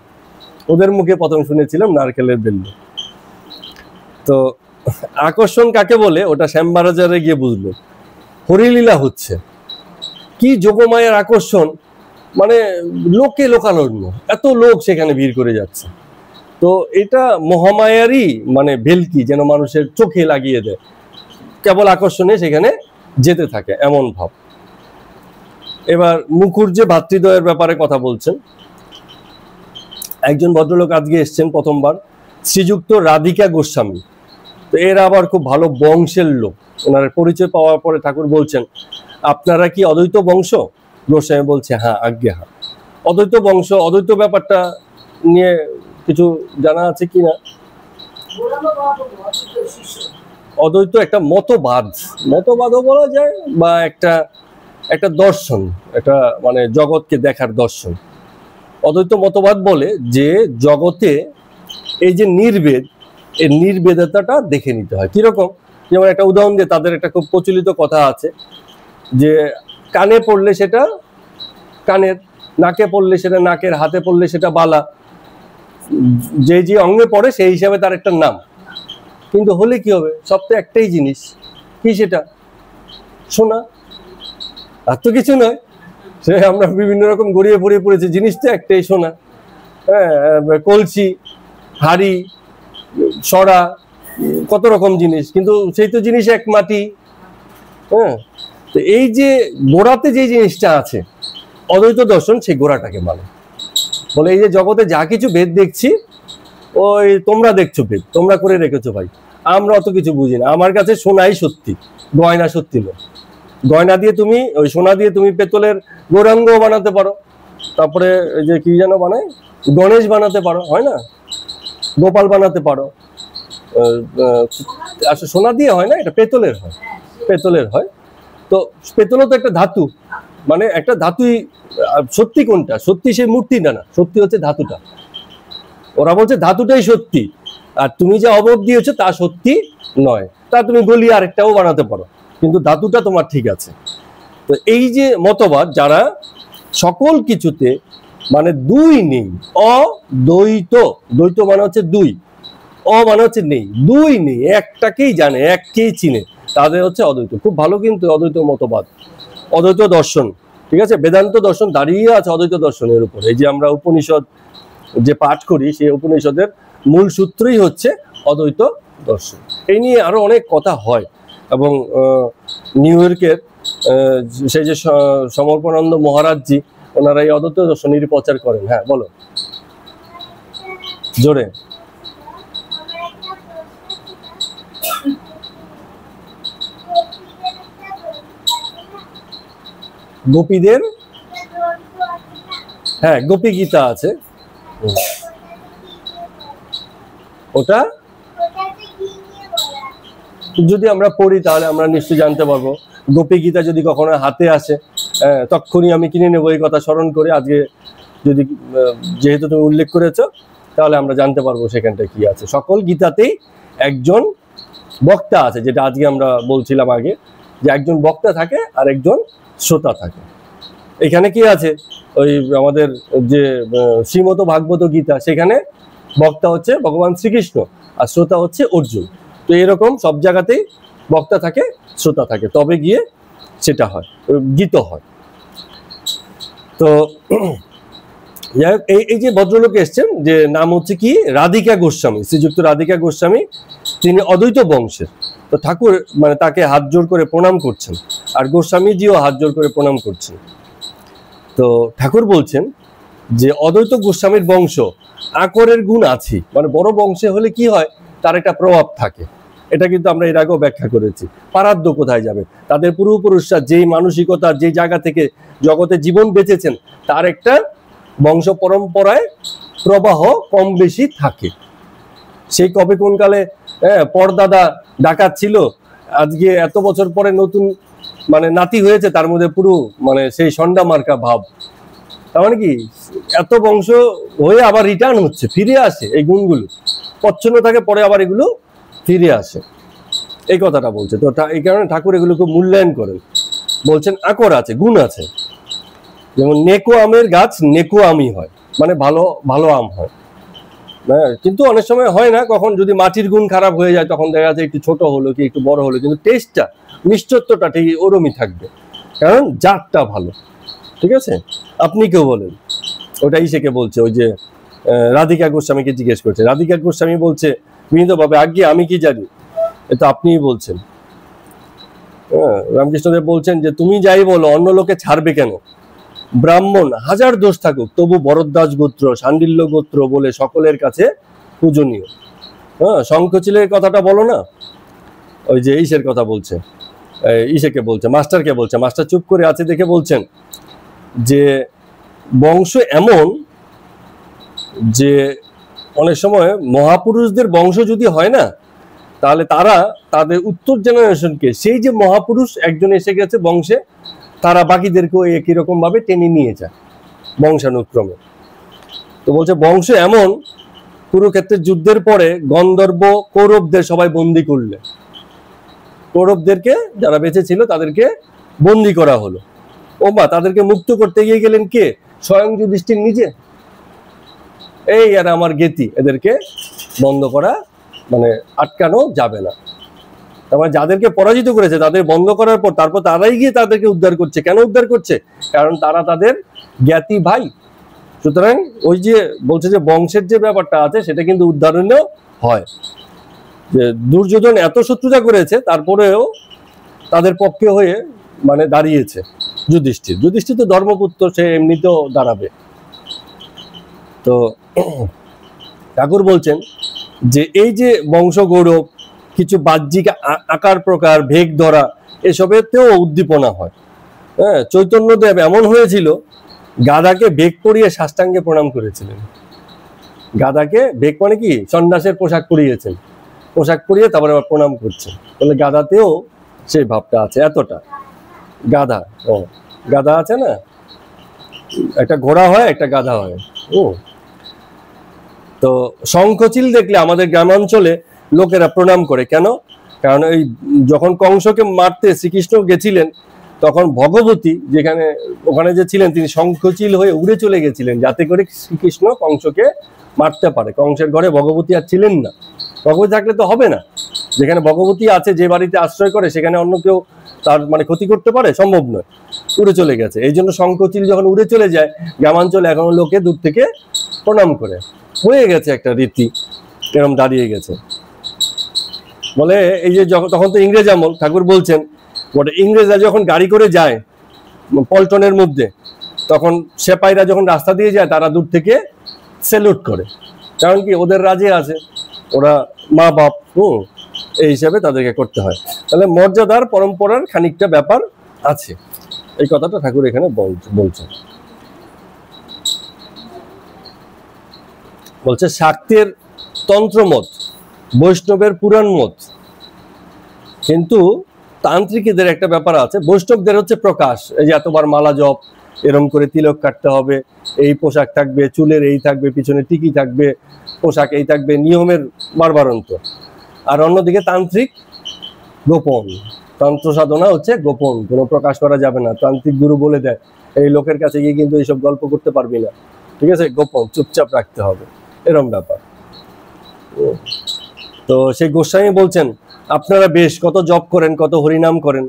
ওদের মুখে প্রথম শুনেছিলাম নারকেলের বেল্লু। তো আকর্ষণ কাকে বলে ওটা শ্যামবাজারে গিয়ে বুঝলো। হরিলীলা হচ্ছে, কি যোগমায়ের আকর্ষণ, মানে লোকে লোকারণ্য, এত লোক সেখানে ভিড় করে যাচ্ছে। তো এটা মহামায়ারই মানে ভেলকি, যেন মানুষের চোখে লাগিয়ে দেয়, কেবল আকর্ষণে সেখানে যেতে থাকে, এমন ভাব। এবার মুখুর্জে ভাতৃদ্বয়ের ব্যাপারে কথা বলছেন। একজন ভদ্রলোক আজকে এসছেন প্রথমবার, শ্রীযুক্ত রাধিকা গোস্বামী। তো এরা আবার খুব ভালো বংশের লোক। ওনার পরিচয় পাওয়ার পরে ঠাকুর বলছেন আপনারা কি অদ্বৈত বংশ? গোস্বামী বলছে হ্যাঁ, আজ্ঞে হ্যাঁ। অদ্বৈত বংশ, অদ্বৈত ব্যাপারটা নিয়ে কিছু জানা আছে কিনা? অদ্বৈত একটা মতবাদ, মতবাদও বলা যায়, বা একটা দর্শন, একটা মানে জগৎকে দেখার দর্শন। অদ্বৈত মতবাদ বলে যে জগতে এই যে নির্বেদ, এই নির্বেদতাটা দেখে নিতে হয়। কিরকম? যেমন একটা উদাহরণ দিয়ে, তাদের একটা খুব প্রচলিত কথা আছে যে কানে পড়লে সেটা কানের, নাকে পড়লে সেটা নাকের, হাতে পড়লে সেটা বালা, যে যে অঙ্গে পড়ে সেই হিসাবে তার একটা নাম। কিন্তু হলে কি হবে, সব তো একটাই জিনিস, কি সেটা? সোনা। আর তো কিছু নয়, সে আমরা বিভিন্ন রকম গড়িয়ে পড়িয়ে পড়েছি, জিনিস তো একটাই, সোনা। হ্যাঁ, কলসি, হাড়ি, সরা, কত রকম জিনিস, কিন্তু সেই তো জিনিস এক, মাটি। হ্যাঁ, তো এই যে গোড়াতে যে জিনিসটা আছে, অদ্বৈত দর্শন সেই গোড়াটাকে মানে বলে এই যে জগতে যা কিছু ভেদ দেখছি, ওই তোমরা দেখছো ভেদ, তোমরা করে রেখেছো ভাই, আমরা অত কিছু বুঝি না। আমার কাছে সোনাই সত্যি, গয়না সত্যি নয়। গয়না দিয়ে তুমি, ওই সোনা দিয়ে তুমি পেতলের গৌরাঙ্গ বানাতে পারো, তারপরে যে কি যেন বানায়, গণেশ বানাতে পারো, হয় না, গোপাল বানাতে পারো। আসলে সোনা দিয়ে হয় না, এটা পেতলের হয়, পেতলের হয়। তো পেতলও তো একটা ধাতু, মানে একটা ধাতুই। সত্যি কোনটা? সত্যি সেই মূর্তিটা না, সত্যি হচ্ছে ধাতুটা। ওরা বলছে ধাতুটাই সত্যি, আর তুমি যে অবব দিয়েছো তা সত্যি নয়। তা তুমি গলিয়ে আরেকটাও বানাতে পারো, কিন্তু ধাতুটা তোমার ঠিক আছে। তো এই যে মতবাদ, যারা সকল কিছুতে মানে দুই নেই, অদ্বৈত, দ্বৈত মানে হচ্ছে দুই, অ মানে হচ্ছে নেই, দুই নেই, একটাকেই জানে, এককেই চিনে, তাদের হচ্ছে অদ্বৈত। খুব ভালো কিন্তু অদ্বৈত মতবাদ, অদ্বৈত দর্শন, ঠিক আছে। বেদান্ত দর্শন দাঁড়িয়ে আছে অদ্বৈত দর্শনের উপর। এই যে আমরা উপনিষদ যে পাঠ করি, সেই উপনিষদের মূল সূত্রই হচ্ছে অদ্বৈত দর্শন। এই নিয়ে আরো অনেক কথা হয়, এবং নিউ ইয়র্কের সেই যে সমর্পণানন্দ মহারাজজি, ওনারা এই অদ্বৈত দর্শনের প্রচার করেন। হ্যাঁ বলো, জোরে। গোপীদের, হ্যাঁ গোপী গীতা আছে, ওটা যদি আমরা পড়ি তাহলে আমরা নিশ্চয়ই জানতে পারবো। গোপী গীতা যদি কখনো হাতে আসে, তখনই আমি কিনে নেবো, এই কথা স্মরণ করে। আজকে যদি যেহেতু তুমি উল্লেখ করেছো, তাহলে আমরা জানতে পারবো সেখানটা কি আছে। সকল গীতাতেই একজন বক্তা আছে, যেটা আজকে আমরা বলছিলাম আগে, যে একজন বক্তা থাকে আর একজন শ্রোতা থাকে। এখানে কি আছে, ওই আমাদের যে শ্রীমদ ভাগবত গীতা, সেখানে বক্তা হচ্ছে ভগবান শ্রীকৃষ্ণ আর শ্রোতা হচ্ছে অর্জুন। তো এরকম সব জায়গাতেই বক্তা থাকে, শ্রোতা থাকে, তবে গিয়ে সেটা হয়, গীত হয়। তো যাই হোক, এই যে ভদ্রলোক এসছেন, যে নাম হচ্ছে কি রাধিকা গোস্বামী, শ্রীযুক্ত রাধিকা গোস্বামী, তিনি অদ্বৈত বংশের। তো ঠাকুর মানে তাকে হাত জোর করে প্রণাম করছেন, আর গোস্বামীজিও হাত জোর করে প্রণাম করছেন। তো ঠাকুর বলছেন যে অদ্বৈত গোস্বামীর বংশ আকরের গুণ আছে, মানে বড় বংশে হলে কি হয়, তার একটা প্রভাব থাকে। এটা কিন্তু আমরা এর আগেও ব্যাখ্যা করেছি। পারাদ্য কোথায় যাবে, তাদের পূর্বপুরুষরা যেই মানসিকতা, যে জায়গা থেকে জগতে জীবন বেঁচেছেন, তার একটা বংশ পরম্পরায় প্রবাহ কম বেশি থাকে। সেই কবে কোন কালে পরদাদা ডাকাত ছিল, আজকে এত বছর পরে নতুন মানে নাতি হয়েছে, তার মধ্যে পুরো মানে সেই সন্ডা মার্কা ভাব। তার মানে কি এত বংশ হয়ে আবার রিটার্ন হচ্ছে, ফিরে আসে এই গুণগুলো, পচ্ছন্ন থাকে, পরে আবার এগুলো ফিরে আসে, এই কথাটা বলছে। তো এই কারণে ঠাকুর এগুলো খুব মূল্যায়ন করেন, বলছেন আকর আছে, গুণ আছে। যেমন নেকো আমের গাছ নেকো আমই হয়, মানে ভালো ভালো আম হয়। হ্যাঁ, কিন্তু অনেক সময় হয় না, কখন যদি মাটির গুণ খারাপ হয়ে যায়, তখন দেখা যায় একটু ছোট হলো কি একটু বড় হলো, কিন্তু টেস্টটা, মিষ্টত্বটা ঠিক ওরমই থাকবে, কারণ জাতটা ভালো। ঠিক আছে, আপনি কেউ বলেন, ওটাই সেকে বলছে, ওই যে রাধিকা গোস্বামীকে জিজ্ঞেস করছে, রাধিকা গোস্বামী বলছে বিনীতভাবে, আজ্ঞে আমি কি জানি, এটা আপনিই বলছেন। হ্যাঁ, রামকৃষ্ণদেব বলছেন যে তুমি যাই বলো, অন্য লোকে ছাড়বে কেন? ব্রাহ্মণ হাজার দোষ থাকুক, তবু ভরদ্বাজ গোত্র, শাণ্ডিল্য গোত্র বলে সকলের কাছে পূজনীয়। হ্যাঁ, শঙ্খচিলের কথাটা বলো না, ওই যে ঈশের কথা বলছে, ঈশেকে বলছে, মাস্টারকে বলছে, মাস্টার চুপ করে আছে দেখে বলছেন যে বংশ এমন যে অনেক সময় মহাপুরুষদের বংশ যদি হয় না, তাহলে তারা তাদের উত্তর জেনারেশনকে, সেই যে মহাপুরুষ একজন এসে গেছে বংশে, তারা বাকিদেরকেও একই রকম ভাবে টেনে নিয়ে যায় বংশানুক্রমে। তো বলছে বংশ এমন, কুরুক্ষেত্রের যুদ্ধের পরে গন্ধর্ব কৌরবদের সবাই বন্দি করলে, কৌরবদেরকে যারা বেঁচে ছিল তাদেরকে বন্দি করা হলো। ওমা, তাদেরকে মুক্ত করতে গিয়ে গেলেন কে? স্বয়ং যুধিষ্ঠির নিজে। এই আর আমার গেতি, এদেরকে বন্ধ করা মানে আটকানো যাবে না। তার মানে যাদেরকে পরাজিত করেছে তাদের বন্ধ করার পর তারপর তারাই গিয়ে তাদেরকে উদ্ধার করছে। কেন উদ্ধার করছে? কারণ তারা তাদের জ্ঞাতি ভাই। সুতরাং ওই যে বলছে যে বংশের যে ব্যাপারটা আছে, সেটা কিন্তু উদ্ধারণীয় হয়। যে দুর্যোধন এত শত্রুতা করেছে, তারপরেও তাদের পক্ষে হয়ে মানে দাঁড়িয়েছে যুধিষ্ঠির। যুধিষ্ঠির তো ধর্মপুত্র, সে এমনিতেও দাঁড়াবে। তো ঠাকুর বলছেন যে এই যে বংশ গৌরব, কিছু বাহ্যিক আকার প্রকার ভেগ ধরা, এসবেতেও উদ্দীপনা হয়। হ্যাঁ, চৈতন্যদেব এমন হয়েছিল, গাধাকে বেগ পরিয়ে সাষ্টাঙ্গে প্রণাম করেছিলেন। গাধাকে বেগ মানে কি, সন্ন্যাসের পোশাক পরিয়েছেন, পোশাক পরিয়ে তারপরে আবার প্রণাম করছেন। বলে গাধাতেও সেই ভাবটা আছে। এতটা গাধা, গাধা আছে না, একটা ঘোড়া হয় একটা গাধা হয়। তো শঙ্খচিল দেখলে আমাদের গ্রামাঞ্চলে লোকেরা প্রণাম করে। কেন? কারণ এই যখন কংসকে মারতে শ্রীকৃষ্ণ গেছিলেন, তখন ভগবতী যেখানে ওখানে যে ছিলেন, তিনি শঙ্খচিল হয়ে উড়ে চলে গেছিলেন, যাতে করে শ্রীকৃষ্ণ কংসকে মারতে পারে। কংসের ঘরে ভগবতী আর ছিলেন না, ভগবতী থাকলে তো হবে না। যেখানে ভগবতী আছে, যে বাড়িতে আশ্রয় করে, সেখানে অন্য কেউ তার মানে ক্ষতি করতে পারে? সম্ভব নয়। উড়ে চলে গেছে, এই জন্য শঙ্খচিল যখন উড়ে চলে যায়, গ্রামাঞ্চলে এখনো লোকে দূর থেকে প্রণাম করে। হয়ে গেছে একটা রীতি, এরকম দাঁড়িয়ে গেছে। বলে এই যে তখন তো ইংরেজ আমল, ঠাকুর বলছেন বটে, ইংরেজরা যখন গাড়ি করে যায় পল্টনের মধ্যে, তখন সেপাইরা যখন রাস্তা দিয়ে যায়, তারা দূর থেকে স্যালুট করে। কারণ কি, ওদের রাজে আছে, ওরা মা বাপ, এই হিসাবে তাদেরকে করতে হয়। তাহলে মর্যাদার পরম্পরার খানিকটা ব্যাপার আছে, এই কথাটা ঠাকুর এখানে বলছেন। বলছে শাক্তের তন্ত্রমত, বৈষ্ণবের পুরাণ মত, কিন্তু তান্ত্রিকদের একটা ব্যাপার আছে। বৈষ্ণবদের হচ্ছে প্রকাশ, এই যে এতবার মালা জপ, এরম করে তিলক কাটতে হবে, এই পোশাক থাকবে, চুলের এই থাকবে, পিছনে টিকি থাকবে, পোশাক এই থাকবে, নিয়মের বারবারন্ত। আর অন্যদিকে তান্ত্রিক গোপন, তন্ত্র সাধনা হচ্ছে গোপন, কোনো প্রকাশ করা যাবে না। তান্ত্রিক গুরু বলে দেয়, এই লোকের কাছে গিয়ে কিন্তু এইসব গল্প করতে পারবি না, ঠিক আছে, গোপন, চুপচাপ রাখতে হবে, এরম ব্যাপার। তো সেই গোস্বামী বলছেন, আপনারা বেশ কত জপ করেন, কত হরিনাম করেন।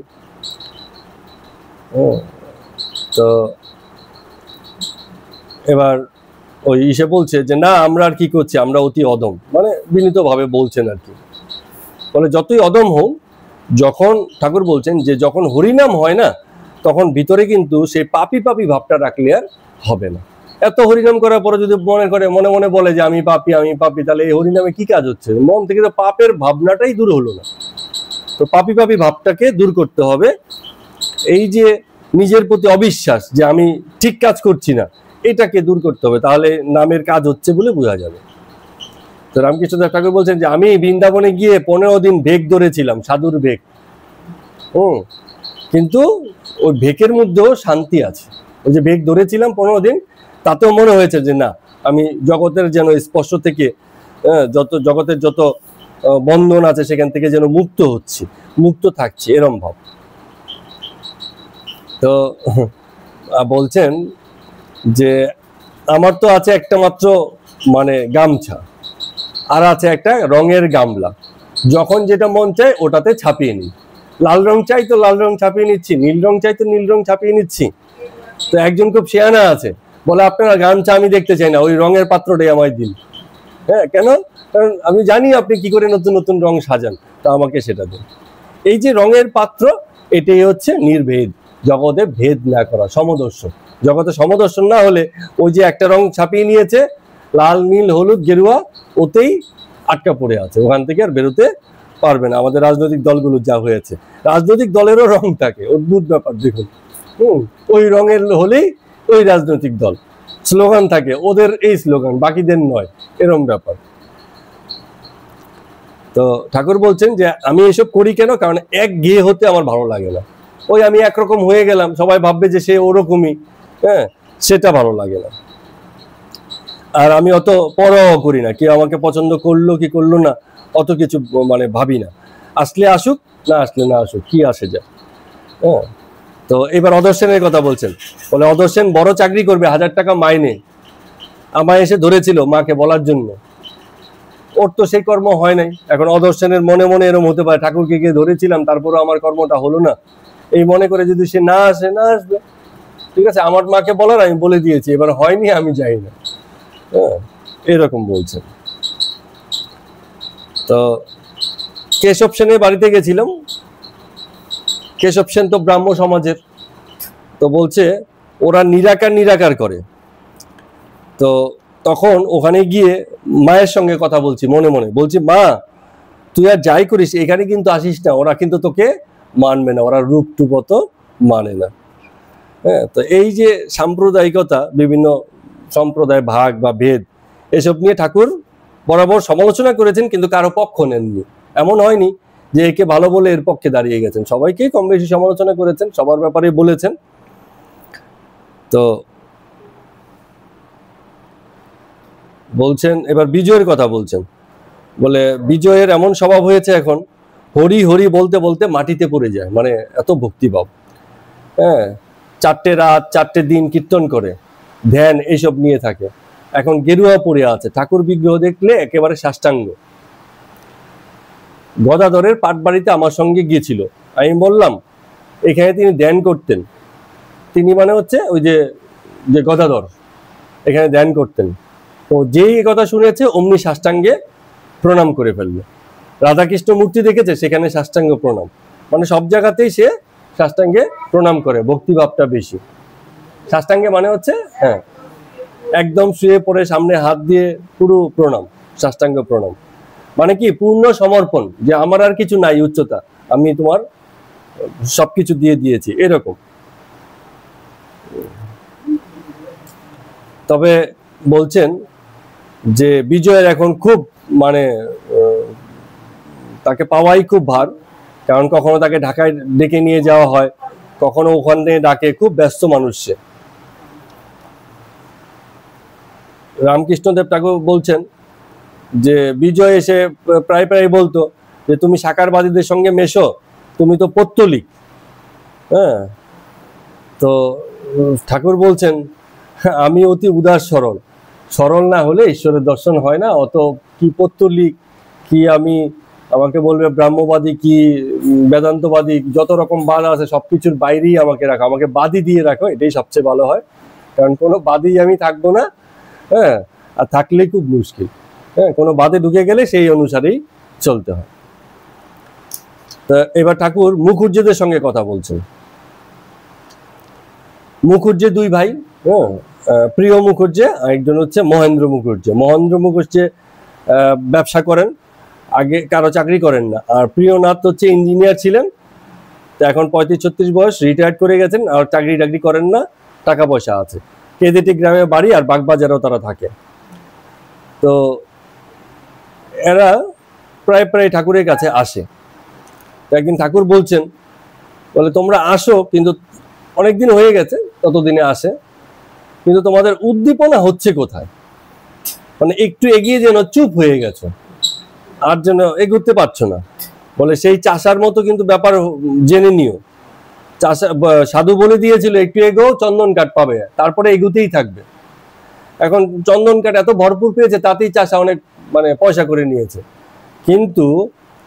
তো এবার ওই ইসে বলছে যে না আমরা আর কি করছি, আমরা অতি অদম, মানে বিনীতভাবে বলছেন আর কি। বলে যতই অদম হোক, যখন ঠাকুর বলছেন যে যখন হরিনাম হয় না, তখন ভিতরে কিন্তু সেই পাপি পাপি ভাবটা রাখলে আর হবে না। এত হরিনাম করার পরে যদি মনে মনে বলে যে আমি পাপি আমি পাপি, তাহলে এই হরিনামে কি কাজ হচ্ছে? মন থেকে তো পাপের ভাবনাটাই দূর হলো না। তো পাপি পাপি ভাবটাকে দূর করতে হবে। এই যে নিজের প্রতি অবিশ্বাস যে আমি ঠিক কাজ করছি না, এটাকে দূর করতে হবে, তাহলে নামের কাজ হচ্ছে বলে বোঝা যাবে। তো রামকৃষ্ণদেব ঠাকুর বলছেন যে আমি বৃন্দাবনে গিয়ে 15 দিন ভেক ধরেছিলাম, সাধুর ভেক। কিন্তু ওই ভেকের মধ্যেও শান্তি আছে। ওই যে ভেক ধরেছিলাম 15 দিন, তাতেও মনে হয়েছে যে না, আমি জগতের যেন স্পর্শ থেকে, যত জগতের যত বন্ধন আছে সেখান থেকে যেন মুক্ত হচ্ছি, মুক্ত থাকছি, এরম ভাব। তো বলছেন যে আমার তো আছে একটা মাত্র মানে গামছা, আর আছে একটা রঙের গামলা, যখন যেটা মন চায় ওটাতে ছাপিয়ে নিই। লাল রং চাই তো লাল রং ছাপিয়ে নিচ্ছি, নীল রং চাই তো নীল রং ছাপিয়ে নিচ্ছি। তো একজন খুব শেয়ানা আছে, বলে আপনার গামছা আমি দেখতে চাই না, ওই রঙের পাত্রটাই আমায় দিন। হ্যাঁ, কেন? কারণ আমি জানি আপনি কি করে নতুন নতুন রং সাজান, তা আমাকে সেটা দিন। এই যে রঙের পাত্র, এটাই হচ্ছে নির্ভেদ, জগতে ভেদ না করা, সমদর্শন। জগতে সমদর্শন না হলে ওই যে একটা রং ছাপিয়ে নিয়েছে, লাল নীল হলুদ গেরুয়া, ওতেই আটকা পড়ে আছে, ওখান থেকে আর বেরোতে পারবে না। আমাদের রাজনৈতিক দলগুলো যা হয়েছে, রাজনৈতিক দলেরও রং থাকে, অদ্ভুত ব্যাপার দেখুন। ওই রঙের হলেই ওই রাজনৈতিক দল, স্লোগান থাকে ওদের, এই স্লোগান, বাকিদের নয়, এরম ব্যাপার। তো ঠাকুর বলছেন যে আমি এসব করি কেন? কারণ এক গেয়ে হতে আমার ভালো লাগে না। ওই আমি একরকম হয়ে গেলাম, সবাই ভাববে যে সে ওরকমই, হ্যাঁ, সেটা ভালো লাগে না। আর আমি অত পরোয়া করি না, কেউ আমাকে পছন্দ করলো কি করলো না, অত কিছু মানে ভাবি না। আসলে আসুক, না আসলে না আসুক, কি আসে যায়। হ্যাঁ, তো এবার অদর্শনের কথা বলছেন। বলে অদর্শন বড় চাকরি করবে, 1000 টাকা মাইনে। আমায় এসে ধরেছিল মাকে বলার জন্য, ওর তো সেই কর্ম হয় নাই। এখন অদর্শনের মনে মনে এরকম হতে পারে, ঠাকুরকে গিয়ে ধরেছিলাম তারপরে আমার কর্মটা হলো না, এই মনে করে যদি সে না আসে, না আসবে, ঠিক আছে, আমার মাকে বলার আমি বলে দিয়েছি, এবার হয়নি, আমি যাই না। হ্যাঁ, এরকম বলছেন। তো কেশব সেনের বাড়িতে গেছিলাম। কেশব সেন তো ব্রাহ্ম সমাজের। তো বলছে ওরা নিরাকার নিরাকার করে। তো তখন ওখানে গিয়ে মায়ের সঙ্গে কথা বলছি, মনে মনে বলছি, মা তুই আর যাই করিস এখানে কিন্তু আসিস না, ওরা কিন্তু তোকে মানবে না, ওরা রূপ টুপত মানে না। হ্যাঁ, তো এই যে সাম্প্রদায়িকতা, বিভিন্ন সম্প্রদায় ভাগ বা ভেদ, এসব নিয়ে ঠাকুর বরাবর সমালোচনা করেছেন, কিন্তু কারো পক্ষ নেননি। এমন হয়নি যে একে ভালো বলে এর পক্ষে দাঁড়িয়ে গেছেন, সবাইকেই কম বেশি সমালোচনা করেছেন, সবার ব্যাপারে বলেছেন। তো বলছেন এবার বিজয়ের কথা বলছেন। বলে বিজয়ের এমন স্বভাব হয়েছে এখন, হরি হরি বলতে বলতে মাটিতে পড়ে যায়, মানে এত ভক্তিভাব। হ্যাঁ, 4টে রাত 4টে দিন কীর্তন করে, ধ্যান এইসব নিয়ে থাকে। এখন গেরুয়া পড়ে আছে, ঠাকুর বিগ্রহ দেখলে একেবারে সাষ্টাঙ্গ। গদাধরের পাটবাড়িতে আমার সঙ্গে গিয়েছিল, আমি বললাম এখানে তিনি ধ্যান করতেন। তিনি মানে হচ্ছে ওই যে যে গদাধর এখানে ধ্যান করতেন। তো যেই কথা শুনেছে অমনি সাষ্টাঙ্গে প্রণাম করে ফেললো। রাধাকৃষ্ণ মূর্তি দেখেছে, সেখানে সাষ্টাঙ্গ প্রণাম, মানে সব জায়গাতেই সে সাষ্টাঙ্গে প্রণাম করে, ভক্তিভাবটা বেশি। সাষ্টাঙ্গে মানে হচ্ছে হ্যাঁ, একদম শুয়ে পড়ে সামনে হাত দিয়ে পুরো প্রণাম, সাষ্টাঙ্গ প্রণাম মানে কি পূর্ণ সমর্পণ, যে আমার আর কিছু নাই উচ্চতা, আমি তোমার সবকিছু দিয়ে দিয়েছি, এরকম। তবে বলছেন যে বিজয়ের এখন খুব মানে তাকে পাওয়াই খুব ভার, কারণ কখনো তাকে ঢাকায় ডেকে নিয়ে যাওয়া হয়, কখনো ওখানে ডাকে, খুব ব্যস্ত মানুষ সে। রামকৃষ্ণদেব ঠাকুর বলছেন যে বিজয় এসে প্রায় প্রায় বলতো যে তুমি সাকারবাদীদের সঙ্গে মেশো, তুমি তো পৌত্তলিক। হ্যাঁ, তো ঠাকুর বলছেন আমি অতি উদার সরল, সরল না হলে ঈশ্বরের দর্শন হয় না, অত কি পৌত্তলিক কি, আমি আমাকে বলবে ব্রাহ্মবাদী কি বেদান্তবাদী, যত রকম বাদ আছে সবকিছুর বাইরেই আমাকে রাখো, আমাকে বাদী দিয়ে রাখো, এটাই সবচেয়ে ভালো হয়। কারণ কোনো বাদী আমি থাকবো না, হ্যাঁ, আর থাকলে খুব মুশকিল। হ্যাঁ, কোনো বাদে ঢুকে গেলে সেই অনুসারেই চলতে হয়। তা এবার ঠাকুর মুখুজ্জেদের সঙ্গে কথা বলছেন। মুখুজ্জে দুই ভাই, হ্যাঁ, প্রিয় মুখুজ্জে, একজন হচ্ছে মহেন্দ্র মুখুজ্জে। মহেন্দ্র মুখুজ্জে ব্যবসা করেন, আগে কারো চাকরি করেন না। আর প্রিয়নাথ হচ্ছে ইঞ্জিনিয়ার ছিলেন, তো এখন 35-36 বয়স, রিটায়ার্ড করে গেছেন, আর চাকরি টাকরি করেন না, টাকা পয়সা আছে। কেদেটি গ্রামে বাড়ি, আর বাগবাজারেও তারা থাকে। তো এরা প্রায় প্রায় ঠাকুরের কাছে আসে। তো একদিন ঠাকুর বলছেন, বলে তোমরা আসো, কিন্তু অনেকদিন হয়ে গেছে ততদিনে আসে, কিন্তু তোমাদের উদ্দীপনা হচ্ছে কোথায়? মানে একটু এগিয়ে যেন চুপ হয়ে গেছো, আর যেন এগোতে পারছো না। বলে সেই চাষার মতো কিন্তু ব্যাপার জেনে নিও। চাষা সাধু বলে দিয়েছিল একটু এগো, চন্দন কাঠ পাবে, তারপরে এগুতেই থাকবে। এখন চন্দন কাঠ এত ভরপুর পেয়েছে, তাতেই চাষা অনেক মানে পয়সা করে নিয়েছে। কিন্তু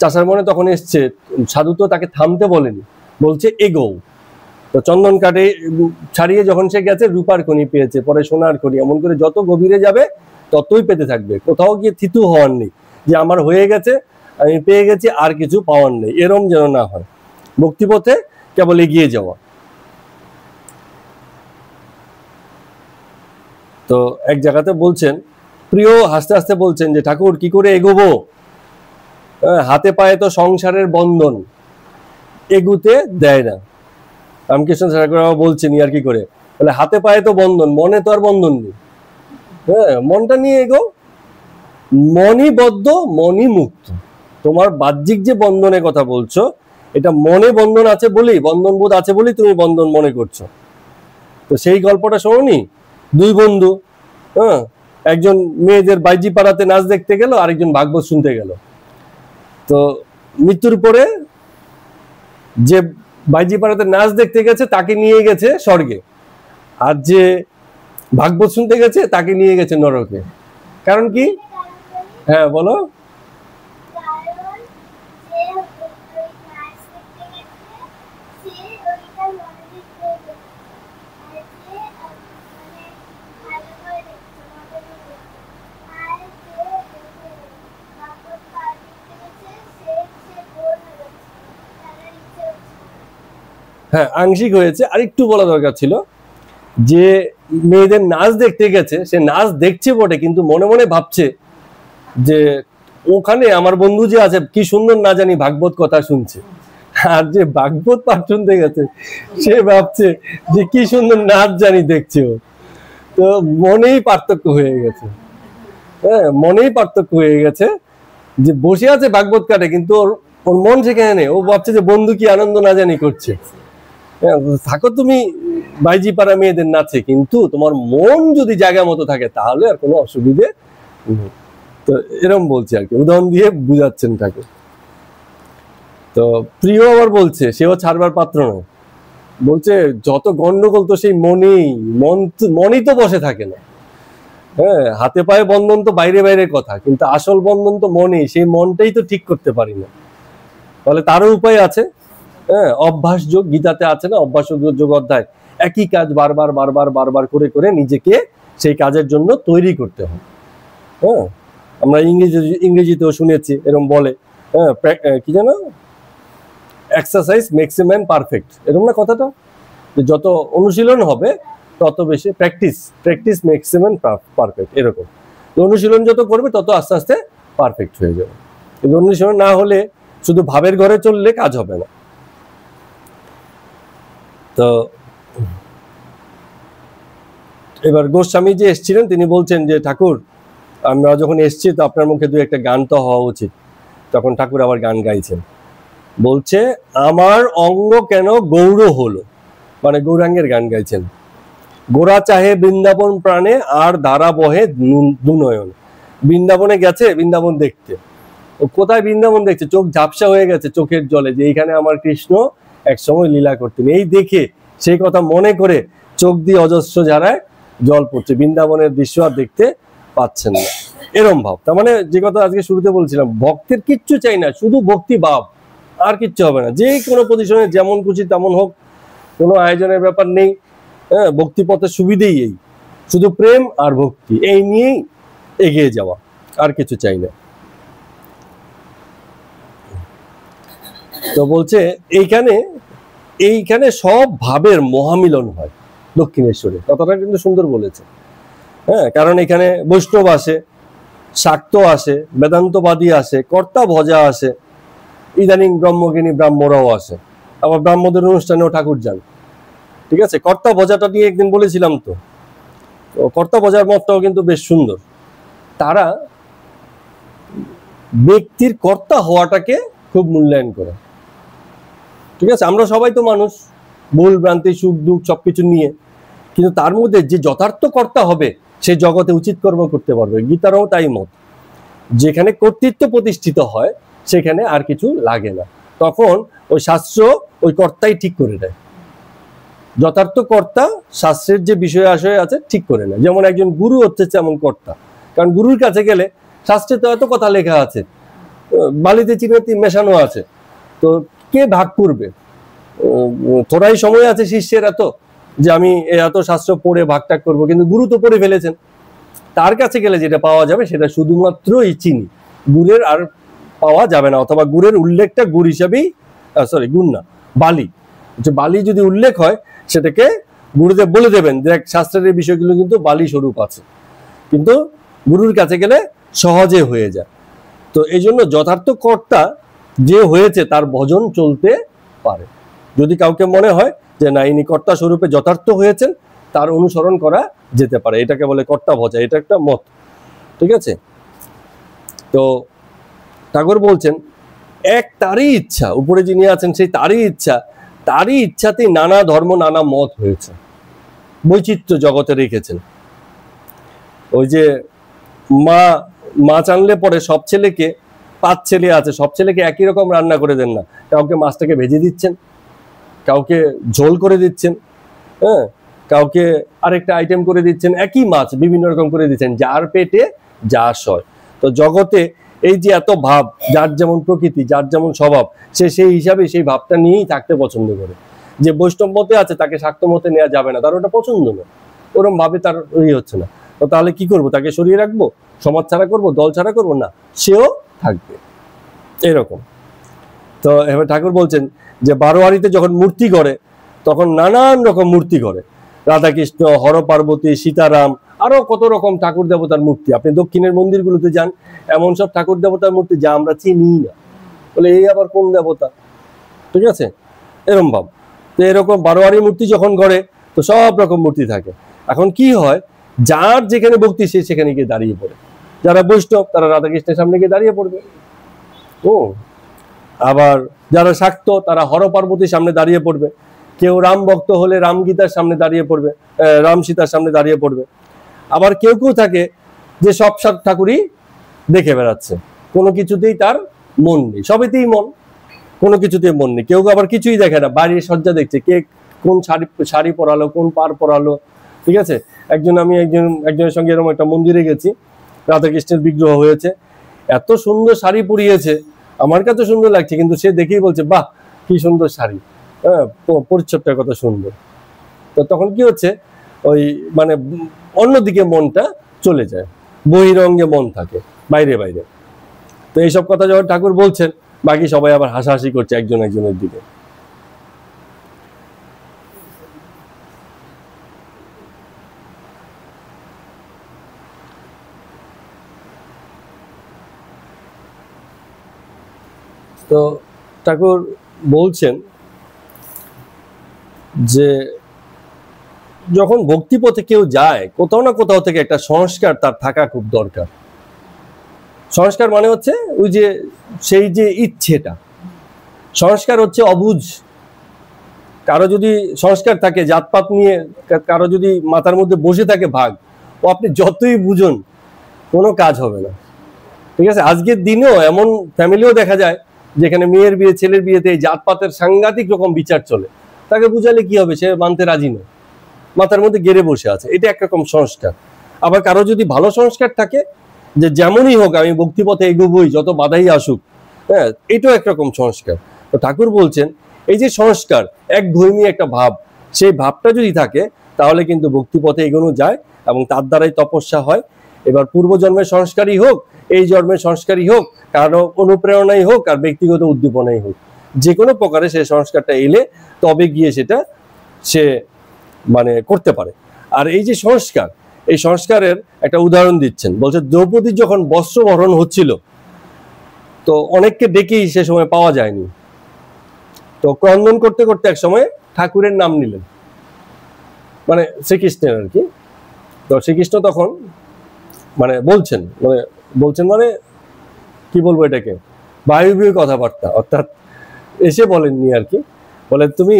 চাষার মনে তখন এসছে, সাধু তো তাকে থামতে বলেনি, বলছে এগো। তো চন্দন কাঠে ছাড়িয়ে যখন সে গেছে, রূপার খনি পেয়েছে, পরে সোনার খনি, এমন করে যত গভীরে যাবে ততই পেতে থাকবে। কোথাও গিয়ে থিতু হওয়ার নেই যে আমার হয়ে গেছে, আমি পেয়ে গেছি, আর কিছু পাওয়ার নেই, এরম যেন না হয়। ভক্তিপথে কেবল এগিয়ে যাওয়া। তো এক জায়গাতে বলছেন, প্রিয় হাসতে হাসতে বলছেন যে ঠাকুর কি করে এগোবো? হাতে পায়ে তো সংসারের বন্ধন, এগুতে দেয় না। রামকৃষ্ণ ঠাকুর বলছেন আর কি করে, বলে হাতে পায়ে তো বন্ধন, মনে তো আর বন্ধন নেই। হ্যাঁ, মনটা নিয়ে এগো। মনই বদ্ধ, মনই মুক্ত। তোমার বাহ্যিক যে বন্ধনের কথা বলছো, এটা মনে বন্ধন আছে বলেই, বন্ধন বোধ আছে বলেই তুমি বন্ধন মনে করছো। তো সেই গল্পটা শোনি, দুই বন্ধু, হ্যাঁ, একজন মেয়েদের বাইজি পাড়াতে নাচ দেখতে গেল, আরেকজন ভাগবত শুনতে গেল। তো মৃত্যুর পরে যে বাইজি পাড়াতে নাচ দেখতে গেছে তাকে নিয়ে গেছে স্বর্গে, আর যে ভাগবত শুনতে গেছে তাকে নিয়ে গেছে নরকে। কারণ কি? হ্যাঁ বলো। হ্যাঁ, আংশিক হয়েছে, আর একটু বলা দরকার ছিল যে মেয়েদের নাচ দেখতে গেছে, সে নাচ দেখছে বটে, কিন্তু মনে মনে ভাবছে যে ওখানে আমার বন্ধু যে আছে কি সুন্দর না জানি ভাগবত কথা শুনছে। আর যে ভাগবত পাঠ শুনতে গেছে সে ভাবছে যে কি সুন্দর নাচ জানি দেখছে ও। তো মনেই পার্থক্য হয়ে গেছে। হ্যাঁ, মনেই পার্থক্য হয়ে গেছে, যে বসে আছে ভাগবত কাটে, কিন্তু ওর মন সেখানে নেই। ও ভাবছে যে বন্ধু কি আনন্দ না জানি করছে। থাকো তুমি বাইজি পাড়া মেয়েদের নাচে, কিন্তু তোমার মন যদি জায়গা মতো থাকে তাহলে আর কোনো অসুবিধে নেই। তো এরকম বলছে আর কি, উদাহরণ দিয়ে বুঝাচ্ছেন ঠাকুর। তো প্রিয় আবার বলছে, সেও ছাড়বার পাত্র নয়। বলছে যত গন্ডগোল তো সেই মনই তো বসে থাকে না। হ্যাঁ, হাতে পায়ে বন্ধন তো বাইরে বাইরে কথা, কিন্তু আসল বন্ধন তো মনেই, সেই মনটাই তো ঠিক করতে পারি না। তাহলে তারও উপায় আছে। হ্যাঁ, অভ্যাস যোগ, গীতাতে আছে না, অভ্যাস যোগ অধ্যায়, একই কাজ বারবার বারবার বারবার করে করে নিজেকে সেই কাজের জন্য তৈরি করতে হয়। হ্যাঁ, আমরা ইংরেজিতেও শুনেছি এরকম বলে, হ্যাঁ, কি জানো, exercise makes a man perfect, এরকম না কথাটা? যে যত অনুশীলন হবে তত বেশি practice makes a man perfect, এরকম। অনুশীলন যত করবে তত আস্তে আস্তে পারফেক্ট হয়ে যাবে। কিন্তু অনুশীলন না হলে শুধু ভাবের ঘরে চললে কাজ হবে না। তো এবার গোস্বামী যে এসেছিলেন তিনি বলছেন যে ঠাকুর আমরা যখন এসছি তো আপনার মুখে দু একটা গান তো হওয়া উচিত। তখন ঠাকুর আবার গান গাইছেন, বলছে আমার অঙ্গ কেন গৌর হলো, মানে গৌরাঙ্গের গান গাইছেন। গোরা চাহে বৃন্দাবন প্রাণে, আর ধারা বহে দুনয়ন। বৃন্দাবনে গেছে বৃন্দাবন দেখতে, ও কোথায় বৃন্দাবন দেখছে, চোখ ঝাপসা হয়ে গেছে চোখের জলে, যে এইখানে আমার কৃষ্ণ একসময় লীলা করতেন। এই দেখে সেই কথা মনে করে চোখ দিয়ে অজস্র ধারায় জল পড়ছে, বৃন্দাবনের দৃশ্য আর দেখতে পাচ্ছেন না, এরম ভাব। তার মানে যে কথা আজকে শুরুতে বলছিলাম, ভক্তের কিচ্ছু চাই না, শুধু ভক্তি ভাব, আর কিচ্ছু হবে না। যে কোনো পজিশনে যেমন খুশি তেমন হোক, কোনো আয়োজনের ব্যাপার নেই। হ্যাঁ, ভক্তি পথের সুবিধেই এই শুধু প্রেম আর ভক্তি এই নিয়েই এগিয়ে যাওয়া, আর কিছু চাই না। তো বলছে এইখানে সব ভাবের মহামিলন হয় দক্ষিণেশ্বরে। কথাটা কিন্তু সুন্দর বলেছে। হ্যাঁ, কারণ এখানে বৈষ্ণব আসে, শাক্ত আসে, বেদান্তবাদী আসে, কর্তা ভজা আসে, ইদানিং ব্রহ্মজ্ঞানী ব্রাহ্মরাও আসে, আবার ব্রাহ্মদের অনুষ্ঠানেও ঠাকুর যান। ঠিক আছে, কর্তা ভজাটা নিয়ে একদিন বলেছিলাম। তো কর্তা ভজার মতটাও কিন্তু বেশ সুন্দর। তারা ব্যক্তির কর্তা হওয়াটাকে খুব মূল্যায়ন করে। ঠিক আছে, আমরা সবাই তো মানুষ, ভুল ভ্রান্তি, সুখ দুঃখ সবকিছু নিয়ে, কিন্তু তার মধ্যে যে যথার্থ কর্তা হবে সে জগতে উচিত কর্ম করতে পারবে। গীতারও তাই মত, যেখানে কর্তৃত্ব প্রতিষ্ঠিত হয় সেখানে আর কিছু লাগে না, তখন ওই শাস্ত্র ওই কর্তাই ঠিক করে দেয়। যথার্থ কর্তা শাস্ত্রের যে বিষয় আশয় আছে ঠিক করে নেয়। যেমন একজন গুরু হচ্ছে এমন কর্তা, কারণ গুরুর কাছে গেলে শাস্ত্রে তো এত কথা লেখা আছে, বালিতে চিনাতি মেশানো আছে, তো কে ভাগ করবে? থোড়াই সময় আছে শিষ্যের এত যে আমি এত শাস্ত্র পড়ে ভাগটাগ করবো, কিন্তু গুরু তো পড়ে ফেলেছেন। তার কাছে গেলে যেটা পাওয়া যাবে সেটা শুধুমাত্র এই চিনি, গুড়ের আর পাওয়া যাবে না, অথবা গুড়ের উল্লেখটা গুড় হিসাবেই, গুড় না, বালি, বালি যদি উল্লেখ হয় সেটাকে গুরুদেব বলে দেবেন, দেখ শাস্ত্রের এই বিষয়গুলো কিন্তু বালি স্বরূপ আছে, কিন্তু গুরুর কাছে গেলে সহজে হয়ে যায়। তো এই জন্য যথার্থ কর্তা যে হয়েছে তার ভজন চলতে পারে। যদি কাউকে মনে হয় যে না ইনি কর্তা স্বরূপে যথার্থ হয়েছেন, তার অনুসরণ করা যেতে পারে, এটাকে বলে কর্তা ভজা, এটা একটা মত। ঠিক আছে, তো ঠাকুর বলছেন এক তারই ইচ্ছা, উপরে যিনি আছেন সেই তারই ইচ্ছাতেই নানা ধর্ম নানা মত হয়েছে, বৈচিত্র্য জগতে রেখেছেন। ওই যে মাছ আনলে পরে সব ছেলেকে, 5 ছেলে আছে, সব ছেলেকে একই রকম রান্না করে দেন না, কাউকে মাছটাকে ভেজে দিচ্ছেন, কাউকে ঝোল করে দিচ্ছেন, হ্যাঁ, কাউকে আরেকটা আইটেম করে দিচ্ছেন, একই মাছ বিভিন্ন রকম করে দিচ্ছেন, যার পেটে যা সয়। তো জগতে এই যে এত ভাব, যার যেমন প্রকৃতি, যার যেমন স্বভাব, সে সেই হিসাবে সেই ভাবটা নিয়েই থাকতে পছন্দ করে। যে বৈষ্ণব মতে আছে তাকে শাক্ত মতে নেওয়া যাবে না, তার ওটা পছন্দ না, ওরকম ভাবে তার হচ্ছে না। তো তাহলে কি করবো? তাকে সরিয়ে রাখবো, সমাজ ছাড়া করবো, দল ছাড়া করবো না, সেও থাকবে এরকম। তো এবার ঠাকুর বলছেন যে বারোয়ারিতে যখন মূর্তি করে তখন নানান রকম মূর্তি করে, রাধাকৃষ্ণ, হর পার্বতী, সীতারাম, আরো কত রকম ঠাকুর দেবতার মূর্তি। আপনি দক্ষিণের মন্দিরগুলোতে যান, এমন সব ঠাকুর দেবতার মূর্তি যা আমরা চিনি না, বলে এই আবার কোন দেবতা? ঠিক আছে, এরকম ভাব। তো এরকম বারোয়ারি মূর্তি যখন গড়ে তো সব রকম মূর্তি থাকে। এখন কি হয়, যার যেখানে ভক্তি সে সেখানে গিয়ে দাঁড়িয়ে পড়ে। যারা বৈষ্ণব তারা রাধাকৃষ্ণের সামনে গিয়ে দাঁড়িয়ে পড়বে, আবার যারা শাক্ত তারা হর পার্বতীর সামনে দাঁড়িয়ে পড়বে, কেউ রাম ভক্ত হলে রাম গীতার সামনে দাঁড়িয়ে পড়বে, রাম সীতার সামনে দাঁড়িয়ে পড়বে। আবার কেউ কেউ থাকে যে সব ঠাকুরই দেখে বেড়াচ্ছে, কোনো কিছুতেই তার মন নেই, সবেতেই মন, কোনো কিছুতেই মন নেই। কেউ আবার কিছুই দেখে না, বাড়ির সজ্জা দেখছে, কে কোন শাড়ি পরালো, কোন পার পরালো। ঠিক আছে, আমি একজনের সঙ্গে এরকম একটা মন্দিরে গেছি, রাধাকৃষ্ণের বিগ্রহ হয়েছে, এত সুন্দর শাড়ি পরিয়েছে, আমার কাছে সুন্দর লাগছে, কিন্তু সে দেখেই বলছে বাহ কি সুন্দর শাড়ি, হ্যাঁ, পরিচ্ছদটা কত সুন্দর। তো তখন কি হচ্ছে, ওই মানে অন্যদিকে মনটা চলে যায়, বহিরঙ্গে মন থাকে, বাইরে বাইরে। তো এইসব কথা যখন ঠাকুর বলছেন, বাকি সবাই আবার হাসাহাসি করছে একজন একজনের দিকে। তো ঠাকুর বলছেন যে যখন ভক্তিপথে কেউ যায়, কোথাও না কোথাও থেকে একটা সংস্কার তার থাকা খুব দরকার। সংস্কার মানে হচ্ছে ওই যে সেই যে ইচ্ছেটা, সংস্কার হচ্ছে অবুঝ। কারো যদি সংস্কার থাকে জাতপাত নিয়ে, কারো যদি মাথার মধ্যে বসে থাকে ভাগ, ও আপনি যতই বুঝুন কোনো কাজ হবে না। ঠিক আছে, আজকের দিনেও এমন ফ্যামিলিও দেখা যায় যেখানে মেয়ের বিয়ে, ছেলের বিয়েতে এই জাতপাতের সাংঘাতিক রকম বিচার চলে। তাকে বুঝালে কি হবে, সে মানতে রাজি নয়, মাথার মধ্যে গেড়ে বসে আছে, এটা একরকম সংস্কার। আবার কারো যদি ভালো সংস্কার থাকে যে যেমনই হোক আমি ভক্তিপথে এগোবই, যত বাধাই আসুক, হ্যাঁ, এটাও একরকম সংস্কার। তো ঠাকুর বলছেন এই যে সংস্কার, এক ধর্মী একটা ভাব, সেই ভাবটা যদি থাকে তাহলে কিন্তু ভক্তিপথে এগোনো যায় এবং তার দ্বারাই তপস্যা হয়। এবার পূর্বজন্মের সংস্কারই হোক, এই জন্মের সংস্কারই হোক, কারো অনুপ্রেরণাই হোক আর ব্যক্তিগত উদ্দীপনাই হোক, যে কোনো প্রকারে সে সংস্কারটা এলে তবে গিয়ে সেটা সে মানে করতে পারে। আর এই যে সংস্কার, এই সংস্কারের একটা উদাহরণ দিচ্ছেন, বলছে দ্রৌপদীর যখন বস্ত্রবরণ হচ্ছিল তো অনেককে ডেকেই সে সময় পাওয়া যায়নি, তো ক্রন্দন করতে করতে এক সময় ঠাকুরের নাম নিলেন, মানে শ্রীকৃষ্ণের আর কি। তো শ্রীকৃষ্ণ তখন মানে বলছেন মানে কি বলবো এটাকে, বায়ুবীয় কথাবার্তা, অর্থাৎ এসে বলেননি আর কি। বলে তুমি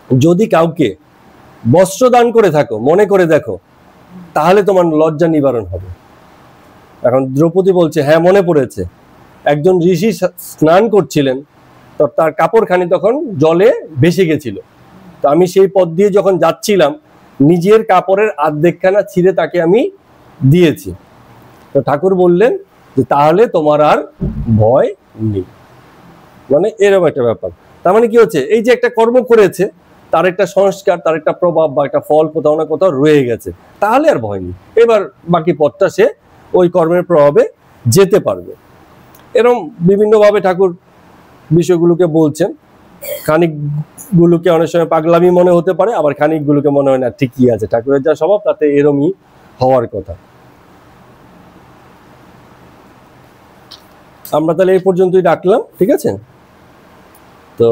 যদি কাউকে বস্ত্র দান করে থাকো, মনে করে দেখো, তাহলে তোমার লজ্জা নিবারণ হবে। এখন দ্রৌপদী বলছে হ্যাঁ মনে পড়েছে, একজন ঋষি স্নান করছিলেন, তো তার কাপড়খানি তখন জলে ভেসে গেছিল, তো আমি সেই পথ দিয়ে যখন যাচ্ছিলাম নিজের কাপড়ের আর্ধেকখানা ছিঁড়ে তাকে আমি দিয়েছি। তো ঠাকুর বললেন যে তাহলে তোমার আর ভয় নেই, মানে এরকম একটা ব্যাপার। তার মানে কি হচ্ছে, এই যে একটা কর্ম করেছে তার একটা সংস্কার, তার একটা প্রভাব বা একটা ফল কোথাও না কোথাও রয়ে গেছে, তাহলে আর ভয় নেই, এবার বাকি পথটা সে ওই কর্মের প্রভাবে যেতে পারবে। এরকম বিভিন্নভাবে ঠাকুর বিষয়গুলোকে বলছেন। খানিকগুলোকে অনেক সময় পাগলামি মনে হতে পারে, আবার খানিকগুলোকে মনে হয় না ঠিকই আছে, ঠাকুরের যা স্বভাব তাতে এরমই হওয়ার কথা। আমরা তাহলে এই পর্যন্তই রাখলাম, ঠিক আছে? তো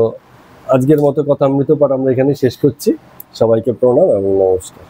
আজকের মতো কথা অমৃতপাঠ আমরা এখানে শেষ করছি। সবাইকে প্রণাম এবং নমস্কার।